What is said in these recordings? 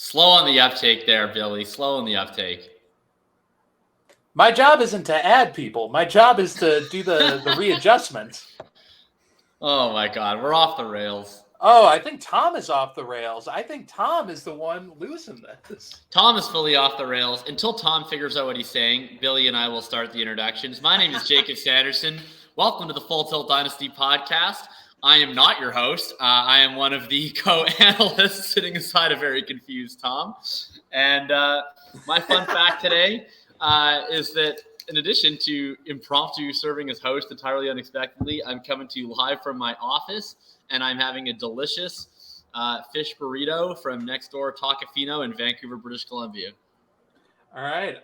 Slow on the uptake there, Billy. Slow on the uptake. My job isn't to add people. My job is to do the readjustments. Oh, my God. We're off the rails. Oh, I think Tom is off the rails. I think Tom is the one losing this. Tom is fully off the rails. Until Tom figures out what he's saying, Billy and I will start the introductions. My name is Jakob Sanderson. Welcome to the Full Tilt Dynasty Podcast. I am not your host. I am one of the co-analysts sitting aside a very confused Tom. And my fun fact today is that in addition to impromptu serving as host entirely unexpectedly, I'm coming to you live from my office, and I'm having a delicious fish burrito from next door Tacofino in Vancouver, British Columbia. All right.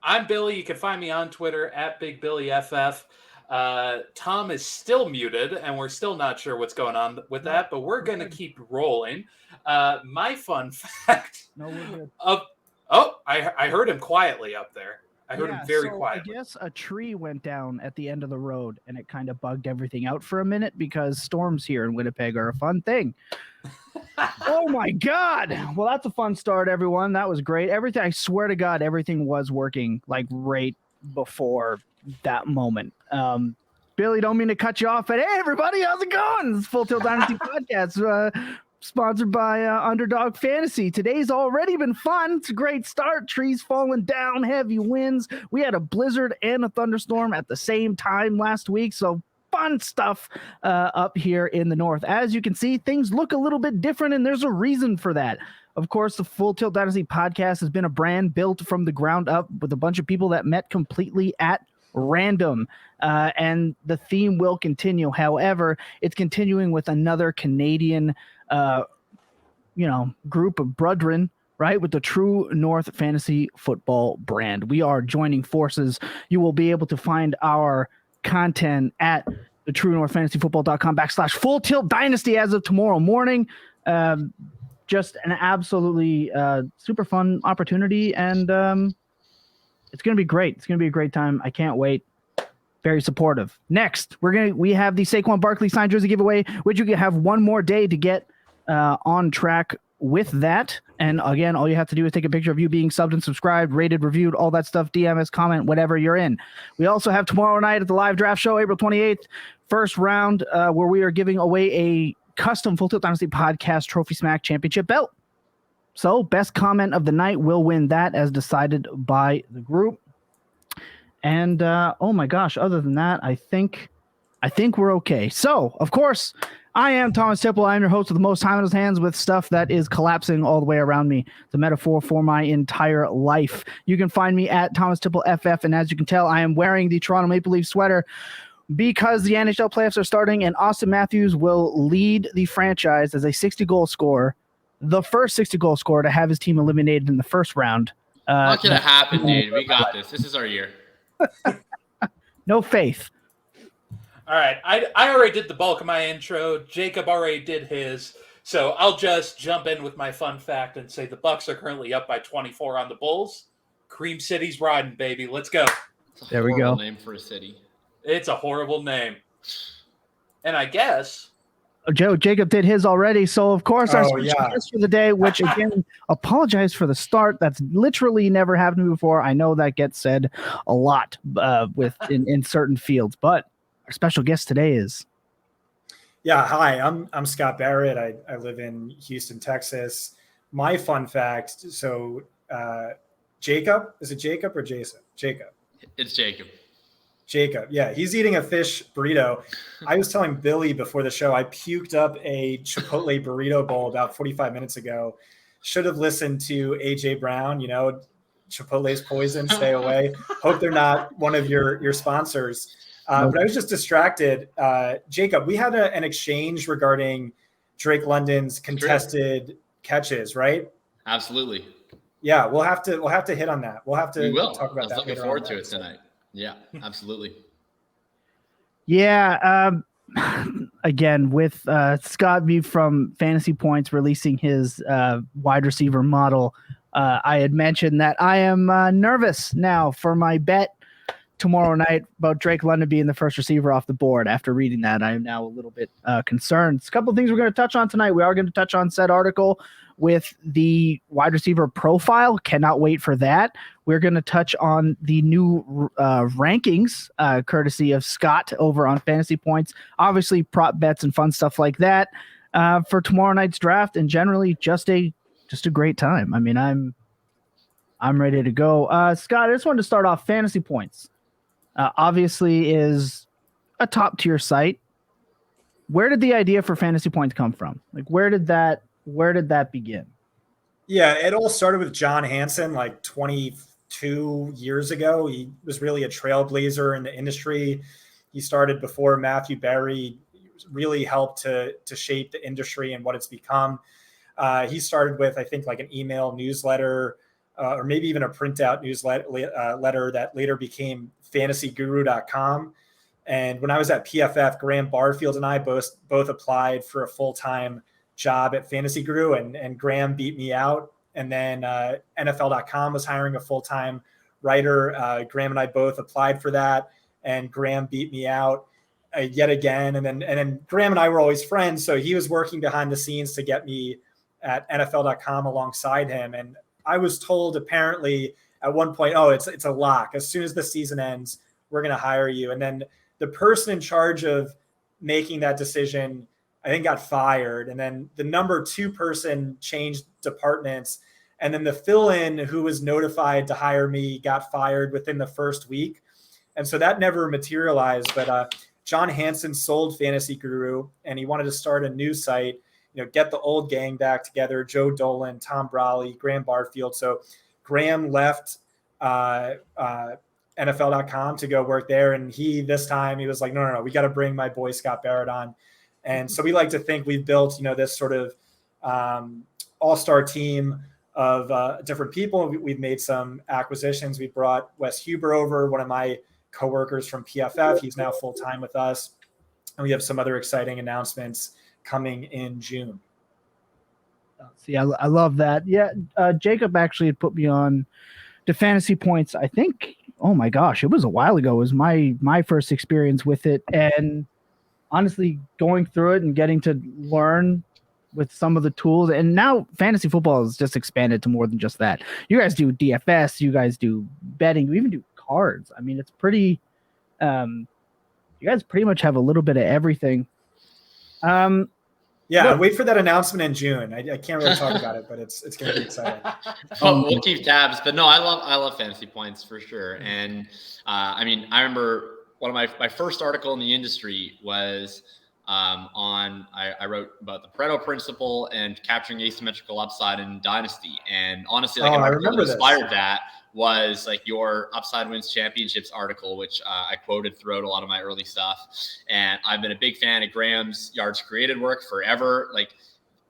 I'm Billy. You can find me on Twitter at BigBillyFF. Tom is still muted, and we're still not sure what's going on with that, but we're going to keep rolling. My fun fact. No, we're good. I heard him quietly up there. I heard him very quietly. I guess a tree went down at the end of the road, and it kind of bugged everything out for a minute because storms here in Winnipeg are a fun thing. Oh, my God. Well, that's a fun start, everyone. That was great. Everything, I swear to God, everything was working like right before that moment. Billy, don't mean to cut you off, but hey, everybody, how's it going? This is Full Tilt Dynasty Podcast, sponsored by Underdog Fantasy. Today's already been fun. It's a great start. Trees falling down, heavy winds. We had a blizzard and a thunderstorm at the same time last week, so fun stuff up here in the north. As you can see, things look a little bit different, and there's a reason for that. Of course, the Full Tilt Dynasty Podcast has been a brand built from the ground up with a bunch of people that met completely at random, and the theme will continue. However, it's continuing with another Canadian group of brethren, right, with the True North Fantasy Football brand. We are joining forces. You will be able to find our content at the TrueNorthFantasyFootball.com/Full Tilt Dynasty as of tomorrow morning. Just an absolutely super fun opportunity, and it's going to be great. It's going to be a great time. I can't wait. Very supportive. Next, we have the Saquon Barkley signed jersey giveaway, which you can have one more day to get on track with that. And again, all you have to do is take a picture of you being subbed and subscribed, rated, reviewed, all that stuff, DMs, comment, whatever you're in. We also have tomorrow night at the live draft show, April 28th, first round, where we are giving away a custom Full Tilt Dynasty Podcast Trophy Smack Championship belt. So best comment of the night will win that as decided by the group. And oh my gosh, other than that, I think we're okay. So, of course, I am Thomas Tipple. I'm your host with the most time in his hands with stuff that is collapsing all the way around me. It's a metaphor for my entire life. You can find me at Thomas Tipple FF, and as you can tell, I am wearing the Toronto Maple Leaf sweater because the NHL playoffs are starting, and Austin Matthews will lead the franchise as a 60-goal scorer, the first 60-goal scorer to have his team eliminated in the first round. Not going to happen, dude. We got this. This is our year. No faith. All right. I already did the bulk of my intro. Jacob already did his. So I'll just jump in with my fun fact and say the Bucks are currently up by 24 on the Bulls. Cream City's riding, baby. Let's go. There we go. Name for a city. It's a horrible name. And I guess Jacob did his already, so of course our special guest for the day, which again, apologize for the start. That's literally never happened to me before. I know that gets said a lot in certain fields, but our special guest today is. Yeah, hi, I'm Scott Barrett. I live in Houston, Texas. My fun fact, so Jacob, is it Jacob or Jason? Jacob. It's Jacob. Jacob, yeah, he's eating a fish burrito. I was telling Billy before the show, I puked up a Chipotle burrito bowl about 45 minutes ago. Should have listened to AJ Brown, Chipotle's poison, stay away. Hope they're not one of your sponsors. But I was just distracted. Jacob, we had an exchange regarding Drake London's contested catches, right? Absolutely. Yeah, we'll have to hit on that. We'll have to talk about that. I was looking forward to it tonight. Yeah, absolutely. Yeah. Again, with Scott B from Fantasy Points releasing his wide receiver model, I had mentioned that I am nervous now for my bet tomorrow night about Drake London being the first receiver off the board. After reading that, I am now a little bit concerned. A couple of things we're going to touch on tonight. We are going to touch on said article with the wide receiver profile. Cannot wait for that. We're going to touch on the new rankings, courtesy of Scott over on Fantasy Points. Obviously, prop bets and fun stuff like that for tomorrow night's draft, and generally just a great time. I mean, I'm ready to go. Scott, I just wanted to start off. Fantasy Points obviously is a top tier site. Where did the idea for Fantasy Points come from? Like, where did that begin? Yeah, it all started with John Hansen like 22 years ago. He was really a trailblazer in the industry. He started before Matthew Berry. He really helped to shape the industry and what it's become. He started with, I think, like an email newsletter or maybe even a printout newsletter that later became fantasyguru.com. And when I was at PFF, Graham Barfield and I both applied for a full-time job at Fantasy Guru, and Graham beat me out. And then NFL.com was hiring a full-time writer. Graham and I both applied for that, and Graham beat me out yet again. And then Graham and I were always friends, so he was working behind the scenes to get me at NFL.com alongside him. And I was told apparently at one point, oh, it's a lock. As soon as the season ends, we're going to hire you. And then the person in charge of making that decision, I think, got fired. And then the number 2 person changed departments. And then the fill-in who was notified to hire me got fired within the first week. And so that never materialized. But John Hansen sold Fantasy Guru, and he wanted to start a new site, get the old gang back together, Joe Dolan, Tom Brawley, Graham Barfield. So Graham left NFL.com to go work there. And this time he was like, no, we got to bring my boy Scott Barrett on. And so we like to think we've built, this sort of all-star team of different people. We've made some acquisitions. We brought Wes Huber over, one of my coworkers from PFF. He's now full-time with us. And we have some other exciting announcements coming in June. See, I love that. Yeah, Jakob actually had put me on to Fantasy Points, I think, oh my gosh, it was a while ago. It was my first experience with it. And honestly, going through it and getting to learn with some of the tools. And now fantasy football has just expanded to more than just that. You guys do DFS, you guys do betting, you even do cards. I mean, it's pretty, you guys pretty much have a little bit of everything. Yeah, wait for that announcement in June. I can't really talk about it, but it's going to be exciting. We'll keep tabs. But no, I love Fantasy Points for sure. And I mean, I remember one of my first article in the industry was I wrote about the Pareto principle and capturing asymmetrical upside in Dynasty. And honestly, like, I remember what inspired that was like your Upside Wins Championships article, which I quoted throughout a lot of my early stuff. And I've been a big fan of Graham's yards created work forever. Like,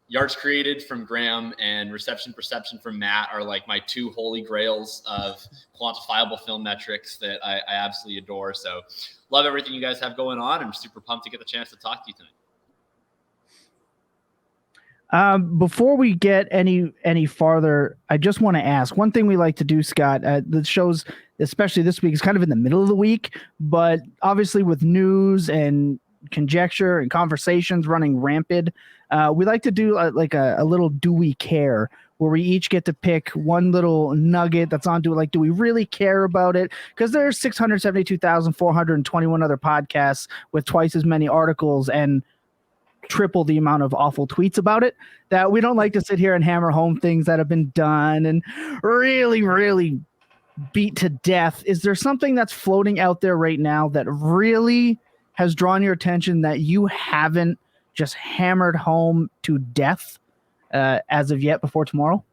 yards created from Graham and reception perception from Matt are like my 2 holy grails of quantifiable film metrics that I absolutely adore. So love everything you guys have going on. I'm super pumped to get the chance to talk to you tonight. Before we get any farther, I just want to ask one thing we like to do, Scott. The shows, especially this week, is kind of in the middle of the week, but obviously with news and conjecture and conversations running rampant, we like to do like a little do we care, where we each get to pick one little nugget that's on to like, do we really care about it? Because there's 672,421 other podcasts with twice as many articles and triple the amount of awful tweets about it, that we don't like to sit here and hammer home things that have been done and really, really beat to death. Is there something that's floating out there right now that really has drawn your attention that you haven't just hammered home to death as of yet before tomorrow?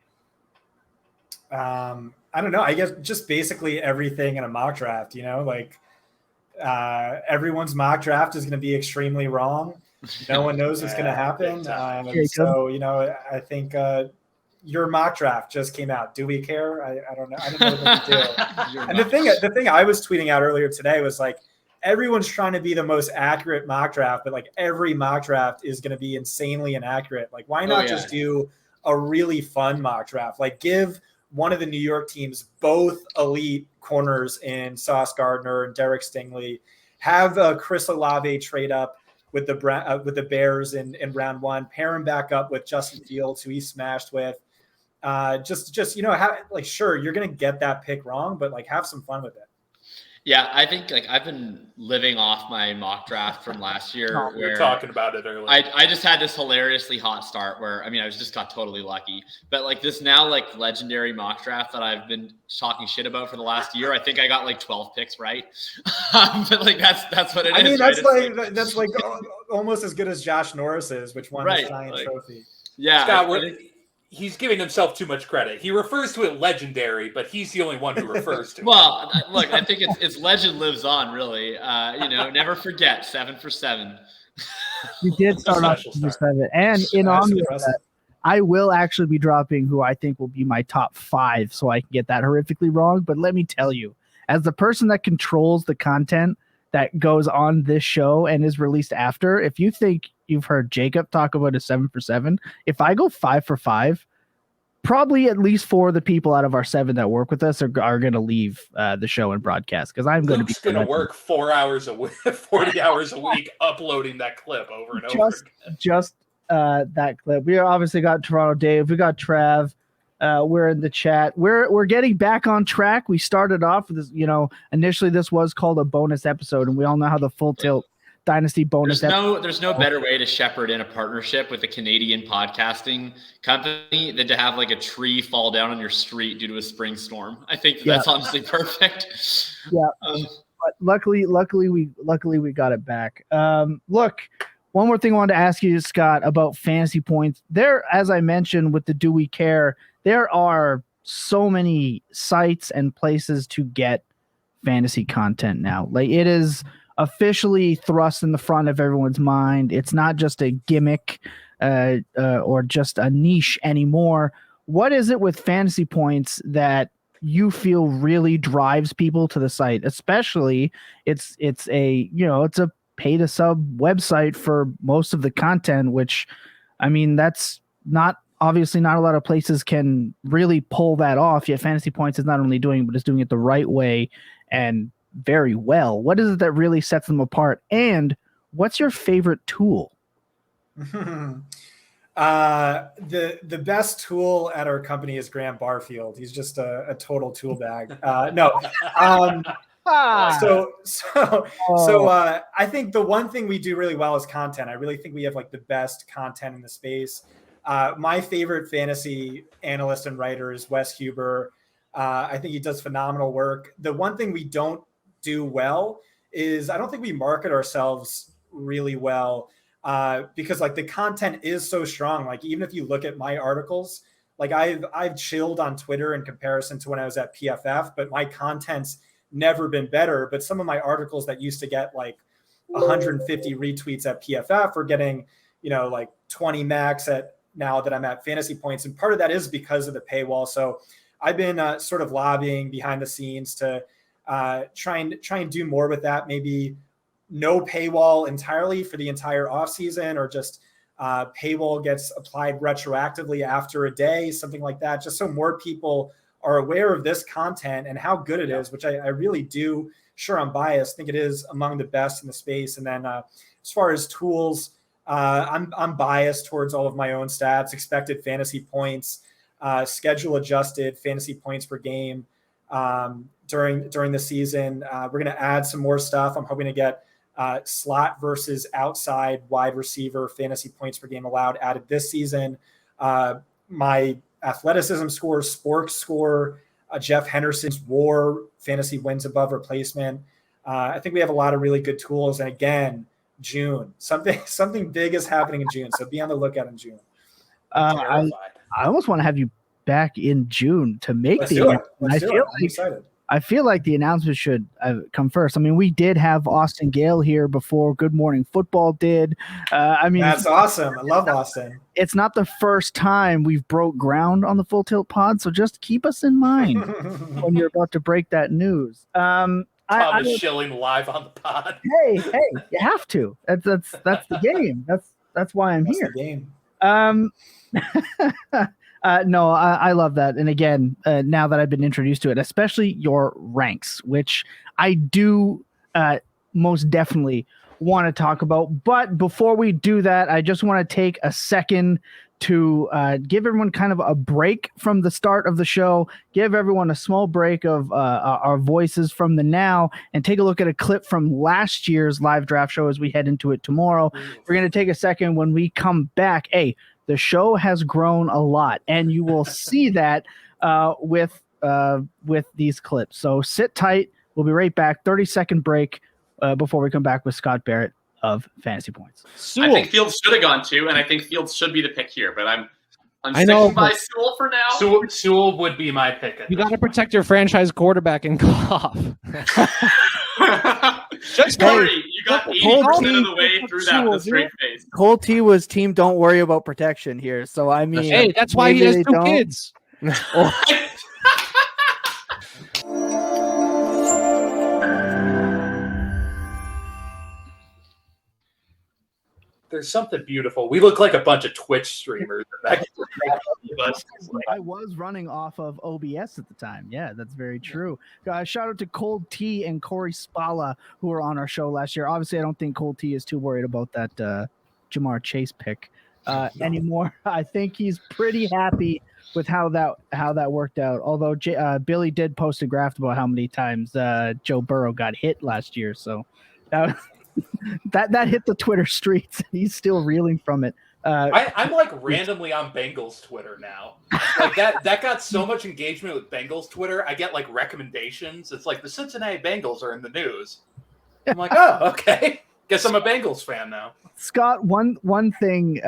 I don't know. I guess just basically everything in a mock draft, like everyone's mock draft is going to be extremely wrong. No one knows what's going to happen. So, I think your mock draft just came out. Do we care? I don't know. I don't know what to do. And the thing I was tweeting out earlier today was like, everyone's trying to be the most accurate mock draft, but like every mock draft is going to be insanely inaccurate. Like, why not just do a really fun mock draft? Like, give one of the New York teams both elite corners in Sauce Gardner and Derek Stingley. Have Chris Olave trade up with the Bears in round one. Pair him back up with Justin Fields, who he smashed with. Just sure, you're gonna get that pick wrong, but like have some fun with it. Yeah, I think like I've been living off my mock draft from last year. We were talking about it earlier. I just had this hilariously hot start where I just got totally lucky. But like this now like legendary mock draft that I've been talking shit about for the last year, I think I got like 12 picks right. But like that's what it is. That's like almost as good as Josh Norris's, which won the Giant trophy. Yeah, Scott, he's giving himself too much credit. He refers to it legendary, but he's the only one who refers to it. Well, look, I think it's legend lives on, really. Never forget 7 for 7. You did start off 7 for 7. And in honor of that, I will actually be dropping who I think will be my top 5 so I can get that horrifically wrong. But let me tell you, as the person that controls the content that goes on this show and is released after, if you think you've heard Jakob talk about a 7 for 7, if I go 5 for 5, probably at least 4 of the people out of our 7 that work with us are going to leave the show and broadcast, because I'm going to be work 4 hours a week, 40 hours a week uploading that clip over and over again. Just that clip. We obviously got Toronto Dave, we got Trav. We're in the chat. We're getting back on track. We started off with this, initially this was called a bonus episode, and we all know how the Full Tilt Dynasty bonus. There's no better way to shepherd in a partnership with a Canadian podcasting company than to have like a tree fall down on your street due to a spring storm. I think that's honestly perfect. Yeah. But luckily we got it back. Look, one more thing I wanted to ask you, Scott, about fantasy points. There, as I mentioned with the Do We Care, there are so many sites and places to get fantasy content now. Like, it is officially thrust in the front of everyone's mind. It's not just a gimmick or just a niche anymore. What is it with fantasy points that you feel really drives people to the site? Especially it's a pay to sub website for most of the content, which that's obviously not a lot of places can really pull that off. Yet Fantasy Points is not only doing it, but it's doing it the right way and very well. What is it that really sets them apart? And what's your favorite tool? The best tool at our company is Graham Barfield. He's just a total tool bag. So I think the one thing we do really well is content. I really think we have like the best content in the space. My favorite fantasy analyst and writer is Wes Huber. I think he does phenomenal work. The one thing we don't do well is I don't think we market ourselves really well because like the content is so strong. Like even if you look at my articles, like I've chilled on Twitter in comparison to when I was at PFF, but my content's never been better. But some of my articles that used to get like 150 retweets at PFF are getting, like 20 max at now that I'm at Fantasy Points. And part of that is because of the paywall. So I've been sort of lobbying behind the scenes to try and do more with that. Maybe no paywall entirely for the entire off season, or just paywall gets applied retroactively after a day, something like that, just so more people are aware of this content and how good it is, which I really do. Sure, I'm biased. Think it is among the best in the space. And then as far as tools, I'm biased towards all of my own stats, expected fantasy points, schedule adjusted fantasy points per game during the season. We're going to add some more stuff. I'm hoping to get slot versus outside wide receiver fantasy points per game allowed added this season. My athleticism score, sports score, Jeff Henderson's WAR fantasy wins above replacement. I think we have a lot of really good tools. And again, June, something big is happening in June. So be on the lookout in June. I almost want to have you back in June to make I'm excited. I feel like the announcement should come first. We did have Austin Gale here before Good Morning Football did. That's awesome. I love Austin. It's not the first time we've broke ground on the Full Tilt Pod, so just keep us in mind when you're about to break that news. Tom is shilling live on the pod. Hey, you have to. That's the game. That's why I'm here. The game. No, I love that. And again, now that I've been introduced to it, especially your ranks, which I do most definitely want to talk about. But before we do that, I just want to take a second to give everyone kind of a break from the start of the show, give everyone a small break of our voices from the now, and take a look at a clip from last year's live draft show as we head into it tomorrow. We're going to take a second. When we come back, the show has grown a lot, and you will see that with these clips. So sit tight. We'll be right back. 30-second break before we come back with Scott Barrett of Fantasy Points. I think Fields should have gone 2, and I think Fields should be the pick here, but I'm sticking by Sewell for now. Sewell would be my pick. You got to protect your franchise quarterback in Goff. Just Corey, you got 80% of the way through that with a straight face. Cole T was team don't worry about protection here. So, I mean. Hey, that's why he has 2 kids. There's something beautiful. We look like a bunch of Twitch streamers. I was running off of OBS at the time. Yeah, that's very true. Shout out to Cold T and Corey Spala, who were on our show last year. Obviously, I don't think Cold T is too worried about that Jjr Chase pick anymore. I think he's pretty happy with how that worked out. Although Billy did post a graph about how many times Joe Burrow got hit last year. So that hit the Twitter streets. He's still reeling from it. I'm like randomly on Bengals Twitter now. Like that got so much engagement with Bengals Twitter. I get like recommendations. It's like the Cincinnati Bengals are in the news. I'm like, oh, okay. Guess I'm a Bengals fan now. Scott, one thing,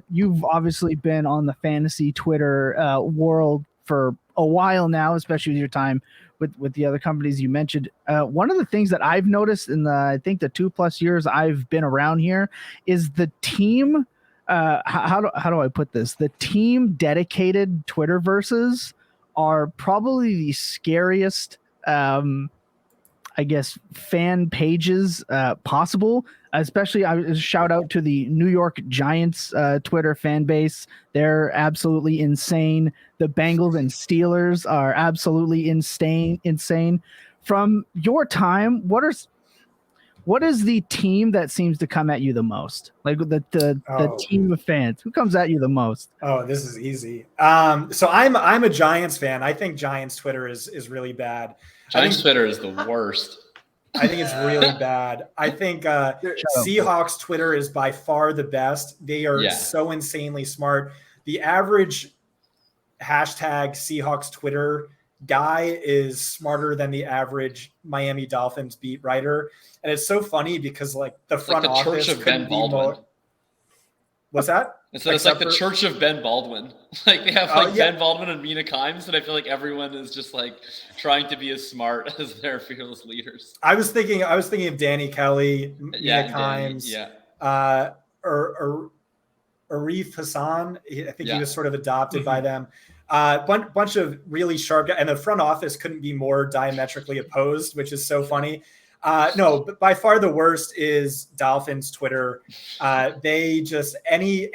you've obviously been on the fantasy Twitter world for a while now, especially with your time with the other companies you mentioned. One of the things that I've noticed in I think the 2+ years I've been around here is the team. How do I put this? The team dedicated Twitterverses are probably the scariest, I guess, fan pages possible. Especially, I shout out to the New York Giants Twitter fan base. They're absolutely insane. The Bengals and Steelers are absolutely insane. From your time, what is the team that seems to come at you the most? Like the team of fans, who comes at you the most? Oh, this is easy. So I'm a Giants fan. I think Giants Twitter is really bad. Giants Twitter is the worst. I think it's really bad. I think Seahawks Twitter is by far the best. They are so insanely smart. The average hashtag Seahawks Twitter guy is smarter than the average Miami Dolphins beat writer. And it's so funny because like the front like the office Church of Ben Baldwin. What's that? It's like the Church of Ben Baldwin. Like they have Ben Baldwin and Mina Kimes, and I feel like everyone is just like trying to be as smart as their fearless leaders. I was thinking of Danny Kelly, Mina Kimes, or Arif Hassan. I think he was sort of adopted by them. Bunch of really sharp guys, and the front office couldn't be more diametrically opposed, which is so funny. No, but by far the worst is Dolphins Twitter. They just any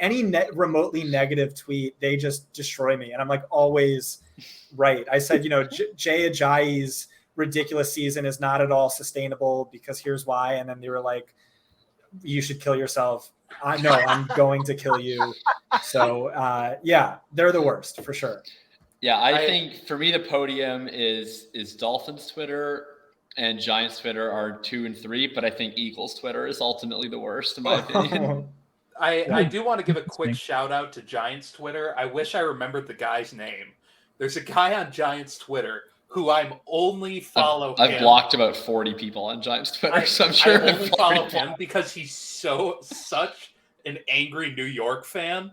remotely negative tweet, they just destroy me. And I'm like always right. I said, Jay Ajayi's ridiculous season is not at all sustainable because here's why. And then they were like, you should kill yourself. I'm going to kill you. So they're the worst for sure. Yeah, I think for me the podium is Dolphins Twitter. And Giants Twitter are 2 and 3, but I think Eagles Twitter is ultimately the worst in my opinion. I do want to give a quick shout out to Giants Twitter. I wish I remembered the guy's name. There's a guy on Giants Twitter who I'm only follow. I've blocked about 40 people on Giants Twitter, so I'm sure I only follow him because he's such an angry New York fan.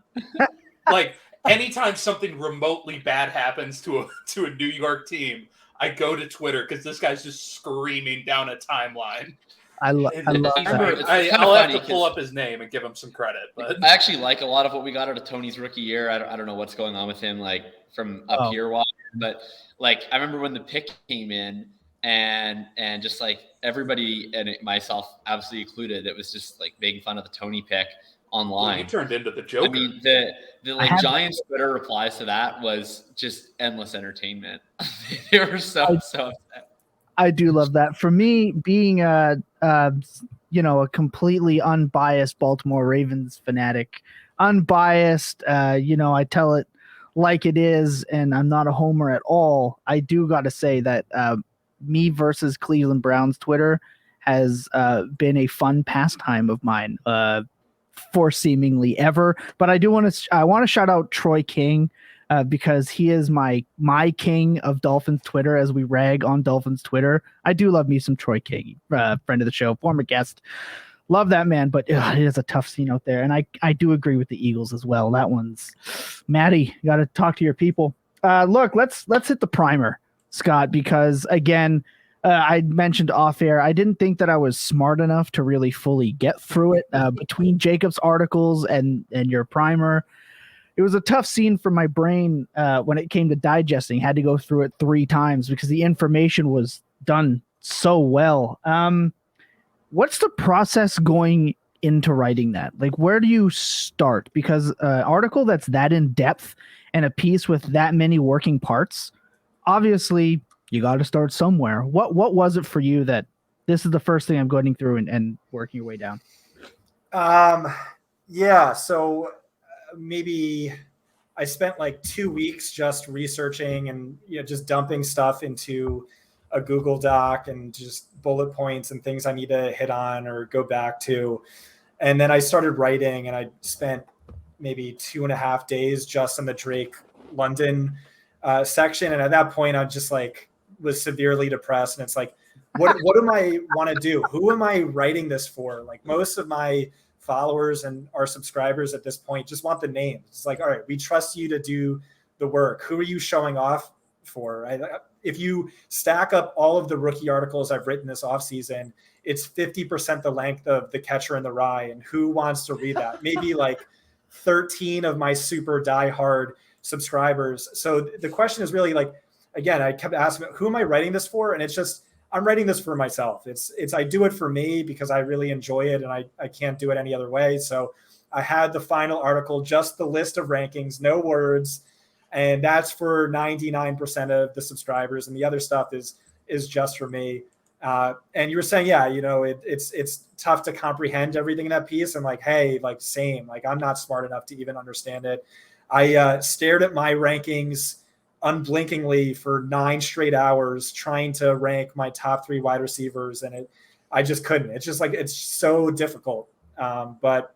Like anytime something remotely bad happens to a New York team, I go to Twitter because this guy's just screaming down a timeline. I love that. I'll have to pull up his name and give him some credit. But I actually like a lot of what we got out of Tony's rookie year. I don't know what's going on with him, like from up here, but like I remember when the pick came in, and just like everybody and myself, absolutely included, that was just like making fun of the Tony pick online. Well, he turned into the Joker. I mean, the Giants Twitter replies to that was just endless entertainment. They were so upset. I do love that. For me, being a completely unbiased Baltimore Ravens fanatic, unbiased, I tell it like it is, and I'm not a homer at all. I do got to say that me versus Cleveland Browns Twitter has been a fun pastime of mine for seemingly ever. But I want to shout out Troy King because he is my king of Dolphins Twitter as we rag on Dolphins Twitter. I do love me some Troy King, friend of the show, former guest. Love that man, but it is a tough scene out there. And I do agree with the Eagles as well. That one's Maddie, you got to talk to your people. Look, let's hit the primer, Scott, because again, I mentioned off air, I didn't think that I was smart enough to really fully get through it between Jacob's articles and your primer. It was a tough scene for my brain when it came to digesting. Had to go through it 3 times because the information was done so well. What's the process going into writing that? Like, where do you start? Because an article that's that in depth and a piece with that many working parts, obviously you got to start somewhere. What was it for you that this is the first thing I'm going through and working your way down? Yeah. So maybe I spent like 2 weeks just researching and, just dumping stuff into a Google Doc and just bullet points and things I need to hit on or go back to. And then I started writing, and I spent maybe 2.5 days just in the Drake London section. And at that point, I just was severely depressed. And it's like, what do I want to do? Who am I writing this for? Like, most of my followers and our subscribers at this point just want the names. It's like, all right, we trust you to do the work. Who are you showing off for? If you stack up all of the rookie articles I've written this offseason, it's 50% the length of The Catcher in the Rye. And who wants to read that? Maybe 13 of my super diehard subscribers. So the question is really again, I kept asking, who am I writing this for? And it's just, I'm writing this for myself. It's I do it for me because I really enjoy it, and I can't do it any other way. So I had the final article, just the list of rankings, no words. And that's for 99% of the subscribers. And the other stuff is just for me. And you were saying, yeah, it's tough to comprehend everything in that piece. And hey, same, I'm not smart enough to even understand it. I stared at my rankings unblinkingly for 9 straight hours trying to rank my top 3 wide receivers. And I just couldn't. It's just it's so difficult. But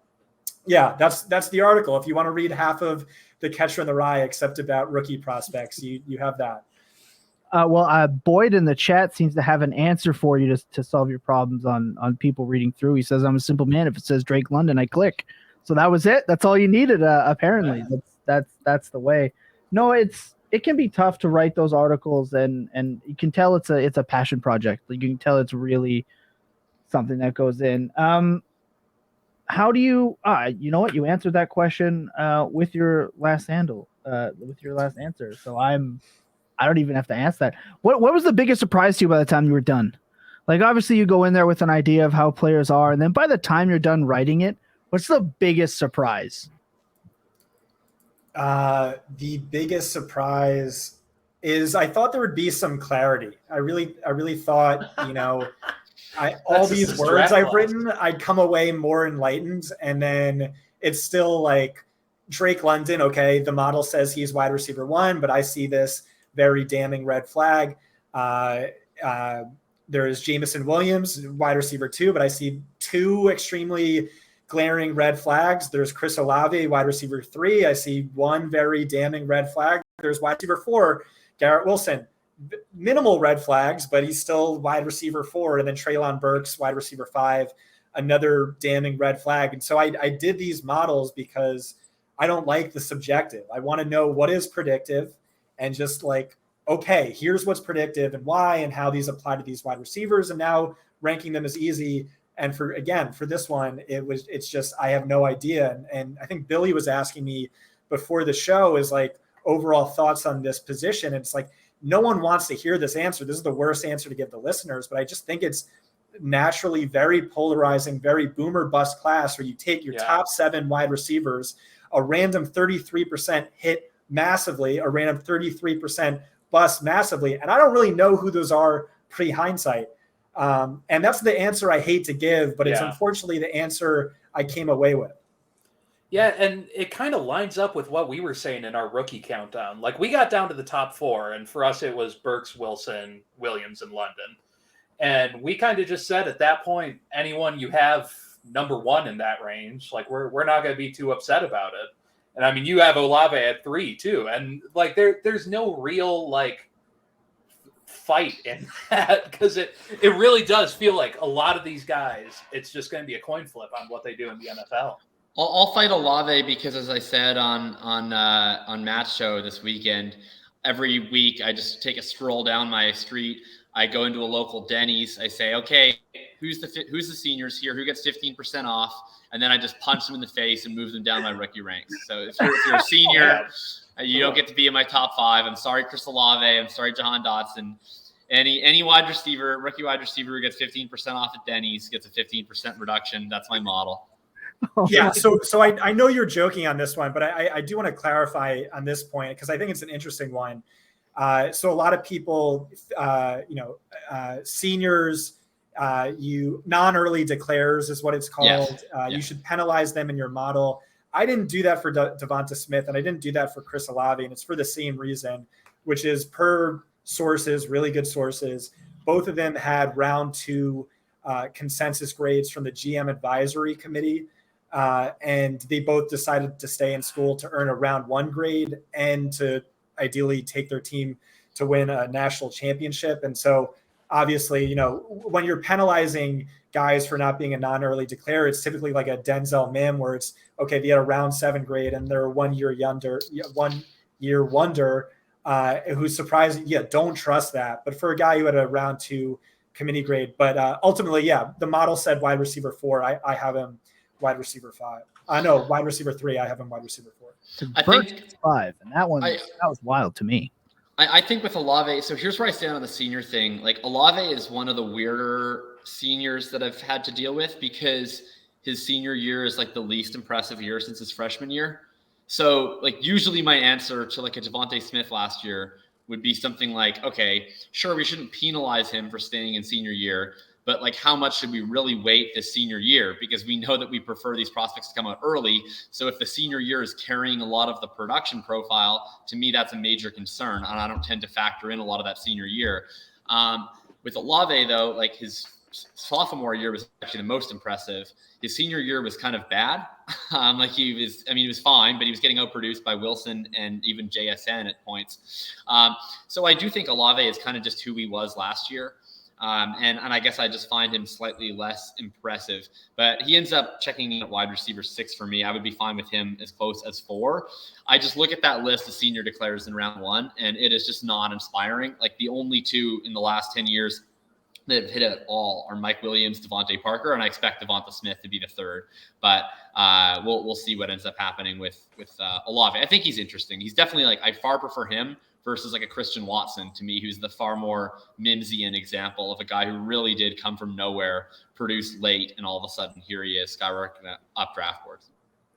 yeah, that's the article. If you want to read half of The Catcher in the Rye, except about rookie prospects, you have that. Boyd in the chat seems to have an answer for you to solve your problems on people reading through. He says, I'm a simple man. If it says Drake London, I click. So that was it. That's all you needed. Apparently that's the way. No, it can be tough to write those articles, and you can tell it's a passion project. You can tell it's really something that goes in. How do you, you know what? You answered that question with your last handle, with your last answer. So I don't even have to ask that. What was the biggest surprise to you by the time you were done? Obviously you go in there with an idea of how players are, and then by the time you're done writing it, what's the biggest surprise? The biggest surprise is I thought there would be some clarity. I really thought, all these words I've written, I'd come away more enlightened. And then it's still Drake London. Okay, the model says he's wide receiver 1, but I see this very damning red flag. There is Jameson Williams, wide receiver 2, but I see 2 extremely glaring red flags. There's Chris Olave, wide receiver 3. I see 1 very damning red flag. There's wide receiver 4, Garrett Wilson. Minimal red flags, but he's still wide receiver 4. And then Treylon Burks, wide receiver 5, another damning red flag. And so I did these models because I don't like the subjective. I want to know what is predictive and just okay, here's what's predictive and why and how these apply to these wide receivers. And now ranking them is easy. And for this one, it's just, I have no idea. And I think Billy was asking me before the show is overall thoughts on this position. And it's no one wants to hear this answer. This is the worst answer to give the listeners, but I just think it's naturally very polarizing, very boomer bust class where you take your top 7 wide receivers, a random 33% hit massively, a random 33% bust massively. And I don't really know who those are pre-hindsight. And that's the answer I hate to give, but it's unfortunately the answer I came away with. Yeah, and it kind of lines up with what we were saying in our rookie countdown. Like, we got down to the top 4, and for us it was Burks, Wilson, Williams, and London. And we kind of just said at that point, anyone you have number 1 in that range, like, we're not going to be too upset about it. And I mean, you have Olave at 3 too, and like there's no real like fight in that, because it really does feel like a lot of these guys, it's just going to be a coin flip on what they do in the NFL. I'll fight Olave because, as I said on Matt's show this weekend, every week I just take a stroll down my street. I go into a local Denny's. I say, okay, who's the seniors here? Who gets 15% off? And then I just punch them in the face and move them down my rookie ranks. So if you're a senior, you don't get to be in my top 5. I'm sorry, Chris Olave. I'm sorry, Jahan Dotson. Any wide receiver, rookie wide receiver who gets 15% off at Denny's gets a 15% reduction. That's my model. Yeah, so I know you're joking on this one, but I do want to clarify on this point because I think it's an interesting one. So a lot of people, seniors, you non-early declares is what it's called. Yes. You should penalize them in your model. I didn't do that for Devonta Smith, and I didn't do that for Chris Olave, and it's for the same reason, which is per sources, really good sources. Both of them had round 2 consensus grades from the GM advisory committee. And they both decided to stay in school to earn a round 1 grade and to ideally take their team to win a national championship. And so obviously, when you're penalizing guys for not being a non-early declare, it's typically like a Denzel Mim where it's, okay, they had a round 7 grade and they're 1 year wonder who's surprising. Yeah, don't trust that. But for a guy who had a round 2 committee grade, but ultimately, the model said wide receiver 4. I have him wide receiver 5. No, wide receiver 3. I have him wide receiver 4. I think 5, and that was wild to me. I think with Olave, so here's where I stand on the senior thing. Like, Olave is one of the weirder seniors that I've had to deal with because his senior year is like the least impressive year since his freshman year. So like usually my answer to like a Devonta Smith last year would be something like, okay, sure, we shouldn't penalize him for staying in senior year, but like how much should we really wait this senior year? Because we know that we prefer these prospects to come out early. So if the senior year is carrying a lot of the production profile, to me, that's a major concern. And I don't tend to factor in a lot of that senior year. With Olave though, like his sophomore year was actually the most impressive. His senior year was kind of bad. He was fine, but he was getting outproduced by Wilson and even JSN at points. So I do think Olave is kind of just who he was last year. And I guess I just find him slightly less impressive, but he ends up checking in at wide receiver 6 for me. I would be fine with him as close as 4. I just look at that list of senior declares in round 1, and it is just not inspiring. Like the only 2 in the last 10 years that have hit it at all are Mike Williams, Devontae Parker, and I expect Devonta Smith to be the 3rd. But we'll see what ends up happening with Olave. I think he's interesting. He's definitely I far prefer him versus like a Christian Watson to me, who's the far more Mimsian example of a guy who really did come from nowhere, produced late, and all of a sudden here he is skyrocketing up draft boards.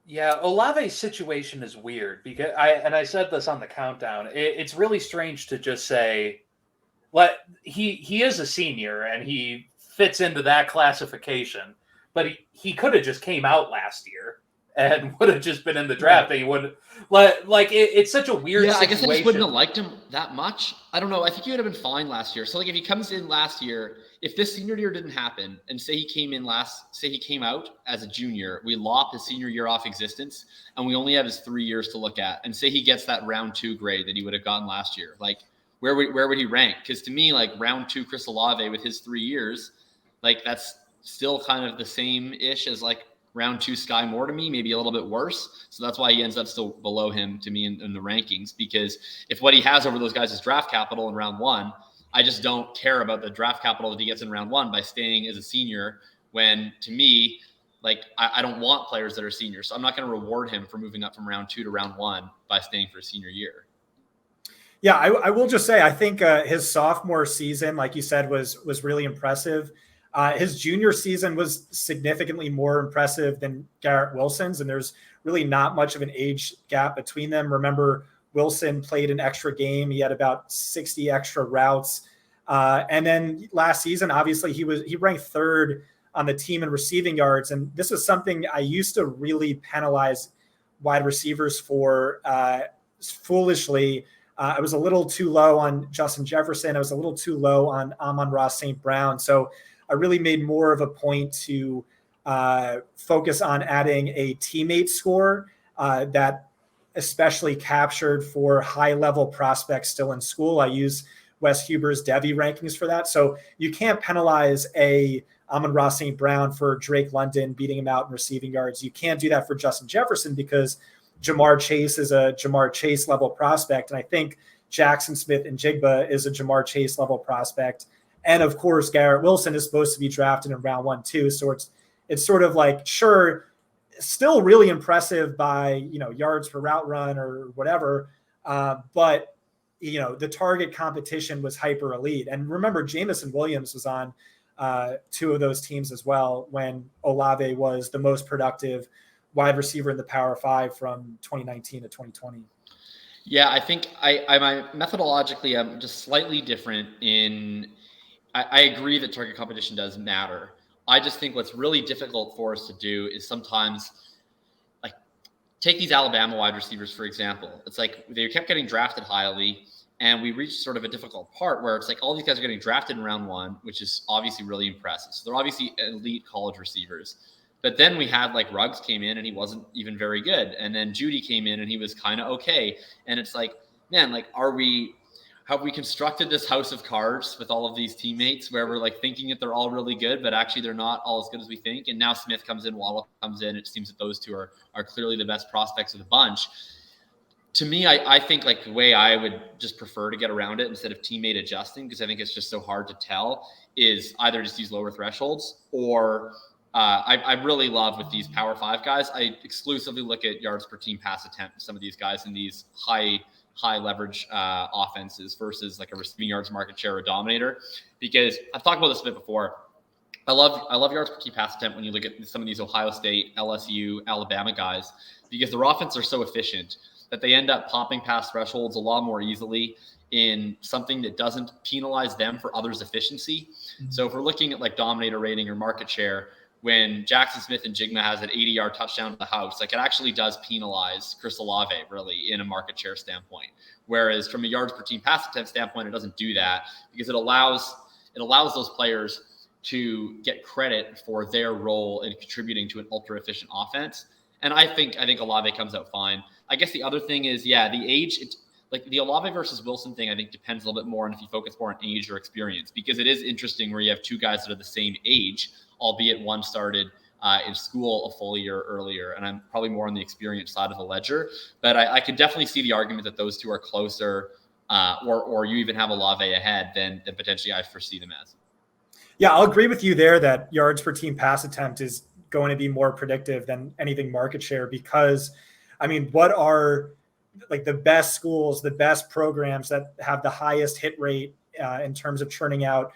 Yeah, Olave's situation is weird because I said this on the countdown. It's really strange to just say, he is a senior and he fits into that classification, but he could have just came out last year and would have just been in the draft. And he would it's such a weird situation. I guess I just wouldn't have liked him that much. I don't know. I think he would have been fine last year. So if he comes in last year, if this senior year didn't happen and say he came out as a junior, we lop his senior year off existence and we only have his 3 years to look at, and say he gets that round 2 grade that he would have gotten last year. Where would he rank? Because to me, round 2 Chris Olave with his 3 years, that's still kind of the same-ish as round 2 Skye Moore to me, maybe a little bit worse. So that's why he ends up still below him to me in the rankings, because if what he has over those guys is draft capital in round 1, I just don't care about the draft capital that he gets in round 1 by staying as a senior, when to me, I don't want players that are seniors. So I'm not going to reward him for moving up from round 2 to round 1 by staying for a senior year. Yeah, I will just say, I think his sophomore season, like you said, was really impressive. His junior season was significantly more impressive than Garrett Wilson's, and there's really not much of an age gap between them. Remember, Wilson played an extra game. He had about 60 extra routes. And then last season, obviously, he ranked third on the team in receiving yards. And this was something I used to really penalize wide receivers for foolishly. I was a little too low on Justin Jefferson. I was a little too low on Amon-Ra St. Brown. So I really made more of a point to focus on adding a teammate score that especially captured for high-level prospects still in school. I use Wes Huber's Devy rankings for that. So you can't penalize a Amon-Ra St. Brown for Drake London beating him out in receiving yards. You can't do that for Justin Jefferson because Ja'Marr Chase is a Ja'Marr Chase level prospect. And I think Jackson Smith-Njigba is a Ja'Marr Chase level prospect. And of course, Garrett Wilson is supposed to be drafted in round 1 too. So it's sort of like, sure, still really impressive by, yards per route run or whatever. But the target competition was hyper elite. And remember, Jamison Williams was on 2 of those teams as well when Olave was the most productive wide receiver in the Power 5 from 2019 to 2020. Yeah, I think I methodologically I'm just slightly different in. I agree that target competition does matter. I just think what's really difficult for us to do is sometimes, like, take these Alabama wide receivers, for example. It's like they kept getting drafted highly, and we reached sort of a difficult part where it's like all these guys are getting drafted in round 1, which is obviously really impressive. So they're obviously elite college receivers. But then we had like Ruggs came in and he wasn't even very good. And then Judy came in and he was kind of okay. And it's like, man, like, have we constructed this house of cards with all of these teammates where we're like thinking that they're all really good, but actually they're not all as good as we think. And now Smith comes in, Waddle comes in. It seems that those two are clearly the best prospects of the bunch. To me, I think like the way I would just prefer to get around it instead of teammate adjusting, because I think it's just so hard to tell, is either just use lower thresholds or I really love with these Power 5 guys. I exclusively look at yards per team pass attempt with some of these guys in these high leverage offenses versus like a receiving yards market share or dominator, because I've talked about this a bit before. I love yards per team pass attempt when you look at some of these Ohio State, LSU, Alabama guys, because their offense are so efficient that they end up popping past thresholds a lot more easily in something that doesn't penalize them for others' efficiency. Mm-hmm. So if we're looking at like dominator rating or market share, when Jackson Smith-Njigba has an 80-yard touchdown to the house, like it actually does penalize Chris Olave really in a market share standpoint. Whereas from a yards per team pass attempt standpoint, it doesn't do that because it allows those players to get credit for their role in contributing to an ultra efficient offense. And I think Olave comes out fine. I guess the other thing is, the age, like the Olave versus Wilson thing, I think depends a little bit more on if you focus more on age or experience, because it is interesting where you have 2 guys that are the same age, albeit one started in school a full year earlier. And I'm probably more on the experience side of the ledger, but I could definitely see the argument that those 2 are closer or you even have Olave ahead than potentially I foresee them as. Yeah, I'll agree with you there that yards per team pass attempt is going to be more predictive than anything market share, because I mean, what are like the best schools, the best programs that have the highest hit rate in terms of churning out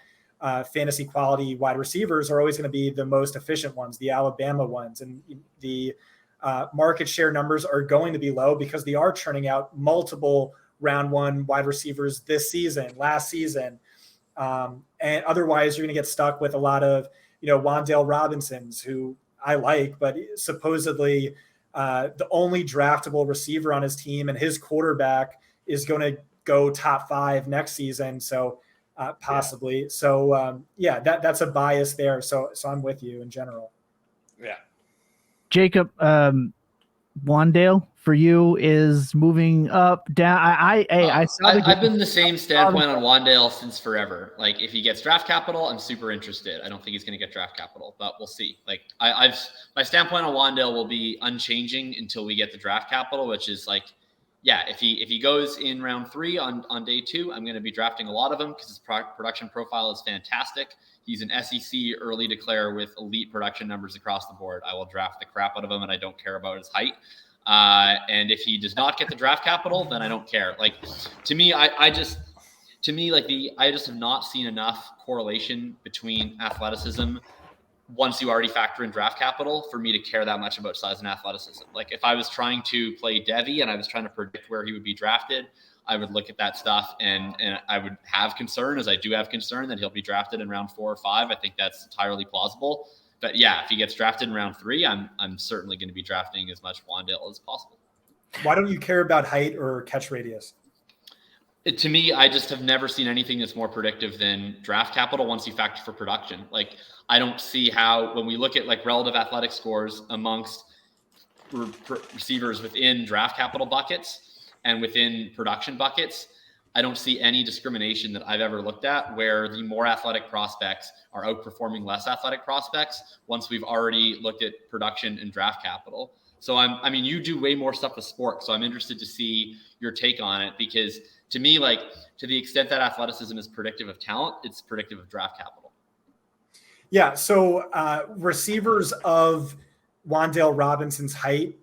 fantasy quality wide receivers are always going to be the most efficient ones, the Alabama ones. And the market share numbers are going to be low because they are churning out multiple round 1 wide receivers this season, last season. And otherwise you're going to get stuck with a lot of, Wandel Robinsons, who I like, but supposedly the only draftable receiver on his team, and his quarterback is going to go top 5 next season. So possibly. Yeah. So that's a bias there. So I'm with you in general. Yeah. Jakob, Wandale for you is moving up, down. I've been the same standpoint on Wandale since forever. Like if he gets draft capital, I'm super interested. I don't think he's going to get draft capital, but we'll see. Like my standpoint on Wandale will be unchanging until we get the draft capital, which is like, if he goes in round 3 on day 2, I'm going to be drafting a lot of him because his production profile is fantastic. He's an SEC early declare with elite production numbers across the board. I will draft the crap out of him, and I don't care about his height. And if he does not get the draft capital, then I don't care. Like to me, I just have not seen enough correlation between athleticism once you already factor in draft capital for me to care that much about size and athleticism. Like if I was trying to play Devy and I was trying to predict where he would be drafted, I would look at that stuff and I would have concern, as I do have concern, that he'll be drafted in round 4 or 5. I think that's entirely plausible. But yeah, if he gets drafted in round 3, I'm certainly going to be drafting as much Wandel as possible. Why don't you care about height or catch radius? To me, I just have never seen anything that's more predictive than draft capital once you factor for production. Like, I don't see how, when we look at like relative athletic scores amongst receivers within draft capital buckets and within production buckets, I don't see any discrimination that I've ever looked at where the more athletic prospects are outperforming less athletic prospects once we've already looked at production and draft capital. So I mean, you do way more stuff with sport, so I'm interested to see your take on it, because to me, like, to the extent that athleticism is predictive of talent, it's predictive of draft capital. Yeah. So receivers of Wandel Robinson's height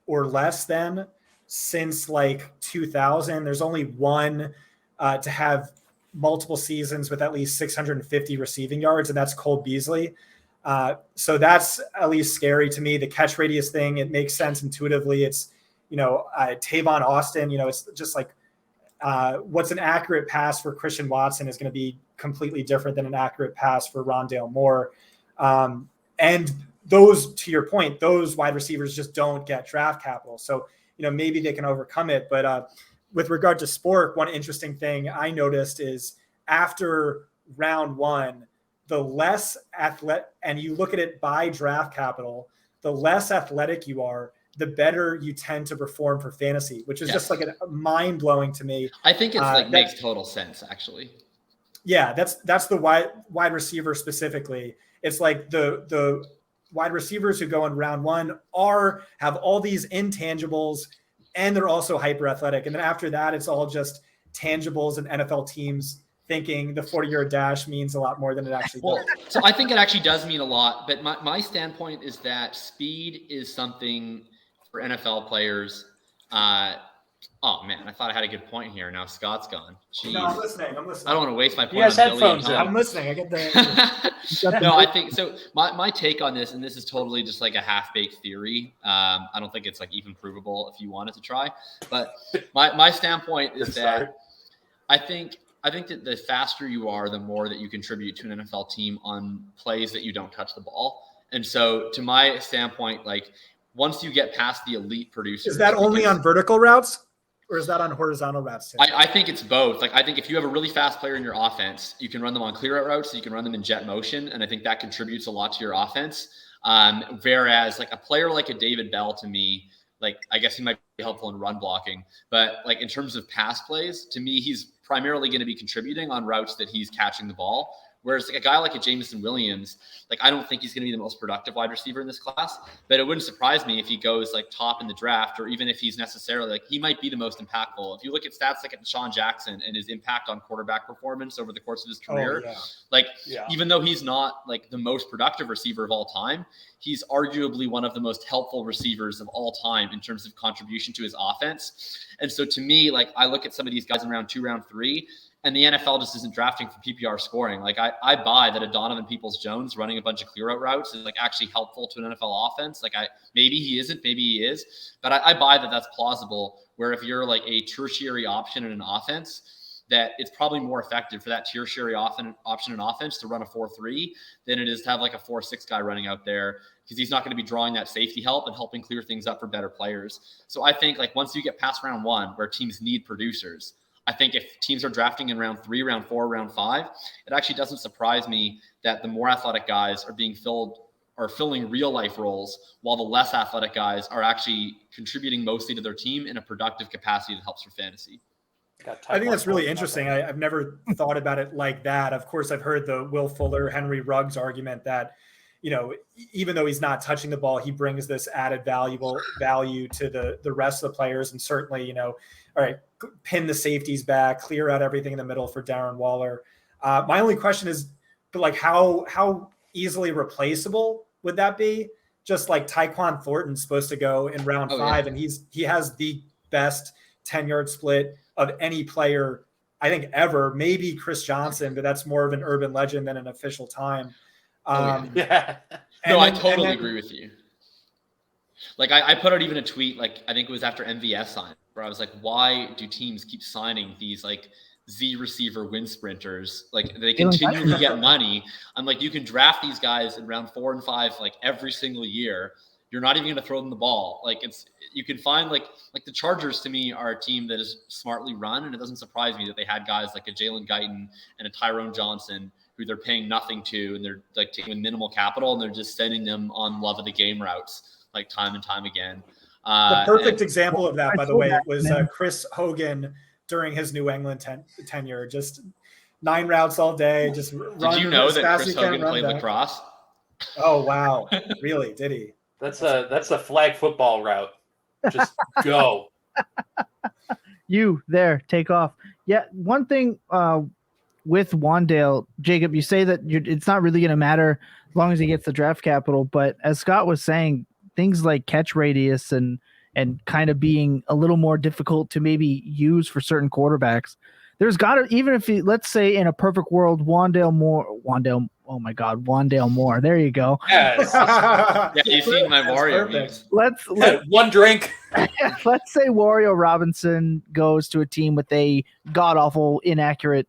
or less than since like 2000, there's only one to have multiple seasons with at least 650 receiving yards, and that's Cole Beasley. So that's at least scary to me. The catch radius thing, it makes sense intuitively. It's, Tavon Austin, it's just like, what's an accurate pass for Christian Watson is going to be completely different than an accurate pass for Rondale Moore. And those, to your point, those wide receivers just don't get draft capital. So, maybe they can overcome it. But with regard to sport, one interesting thing I noticed is after round 1, the less athletic, and you look at it by draft capital, the less athletic you are, the better you tend to perform for fantasy, which is just like mind blowing to me. I think it's makes total sense, actually. Yeah, that's the wide receiver specifically. It's like the wide receivers who go in round 1 have all these intangibles, and they're also hyper athletic. And then after that, it's all just tangibles, and NFL teams thinking the 40-yard dash means a lot more than it actually does. So I think it actually does mean a lot. But my standpoint is that speed is something for NFL players. Oh man, I thought I had a good point here. Now Scott's gone. Jeez. No, I'm listening. I don't want to waste my point. You guys on headphones Billy in. I'm listening. I get the. No, I think so. My take on this, and this is totally just like a half-baked theory. I don't think it's like even provable if you wanted to try. But my standpoint is that I think that the faster you are, the more that you contribute to an NFL team on plays that you don't touch the ball. And so, to my standpoint, like, once you get past the elite producers, is that only on vertical routes? Or is that on horizontal routes too? I think it's both. Like, I think if you have a really fast player in your offense, you can run them on clear out routes, so you can run them in jet motion, and I think that contributes a lot to your offense. Whereas like a player like a David Bell, to me, like, I guess he might be helpful in run blocking, but like in terms of pass plays, to me, he's primarily going to be contributing on routes that he's catching the ball. Whereas like a guy like a Jameson Williams, like, I don't think he's going to be the most productive wide receiver in this class, but it wouldn't surprise me if he goes like top in the draft, or even if he's necessarily like, he might be the most impactful. If you look at stats like at Deshaun Jackson and his impact on quarterback performance over the course of his career, even though he's not like the most productive receiver of all time, he's arguably one of the most helpful receivers of all time in terms of contribution to his offense. And so to me, like, I look at some of these guys in round 2, round 3, and the NFL just isn't drafting for PPR scoring. Like, I buy that a Donovan Peoples-Jones running a bunch of clear out routes is like actually helpful to an NFL offense. Like, maybe he isn't, maybe he is, but I buy that that's plausible, where if you're like a tertiary option in an offense, that it's probably more effective for that tertiary option in offense to run a 4-3 than it is to have like a 4-6 guy running out there, because he's not going to be drawing that safety help and helping clear things up for better players. So I think like once you get past round 1, where teams need producers, I think if teams are drafting in round 3, round 4, round 5, it actually doesn't surprise me that the more athletic guys are filling real life roles, while the less athletic guys are actually contributing mostly to their team in a productive capacity that helps for fantasy. I think that's really interesting. I've never thought about it like that. Of course, I've heard the Will Fuller, Henry Ruggs argument that, even though he's not touching the ball, he brings this added value to the rest of the players. And certainly, all right, pin the safeties back, clear out everything in the middle for Darren Waller. My only question is, but like, how easily replaceable would that be? Just like Tyquan Thornton's supposed to go in round 5, and he has the best 10-yard split of any player, I think, ever. Maybe Chris Johnson, but that's more of an urban legend than an official time. No, I totally agree with you. Like I put out even a tweet, like I think it was after MVS signed, where I was like, why do teams keep signing these like Z receiver win sprinters? Like they continually get money. I'm like, you can draft these guys in round 4 and 5 like every single year. You're not even going to throw them the ball. Like you can find like the Chargers to me are a team that is smartly run, and it doesn't surprise me that they had guys like a Jalen Guyton and a Tyrone Johnson who they're paying nothing to, and they're like taking minimal capital, and they're just sending them on love of the game routes like time and time again. The perfect example of that, by the way, was Chris Hogan during his New England tenure. Just 9 routes all day. Just did you know that Chris Hogan played lacrosse? Oh wow, really? Did he? That's a flag football route. Just go. You there, take off. Yeah, one thing with Wandel, Jacob, you say that it's not really going to matter as long as he gets the draft capital. But as Scott was saying, things like catch radius and kind of being a little more difficult to maybe use for certain quarterbacks. There's got to, even if let's say in a perfect world, Wandel Moore. There you go. Yes. Yeah, you've seen my Wario memes. Let's one drink. Let's say Wandel Robinson goes to a team with a god awful, inaccurate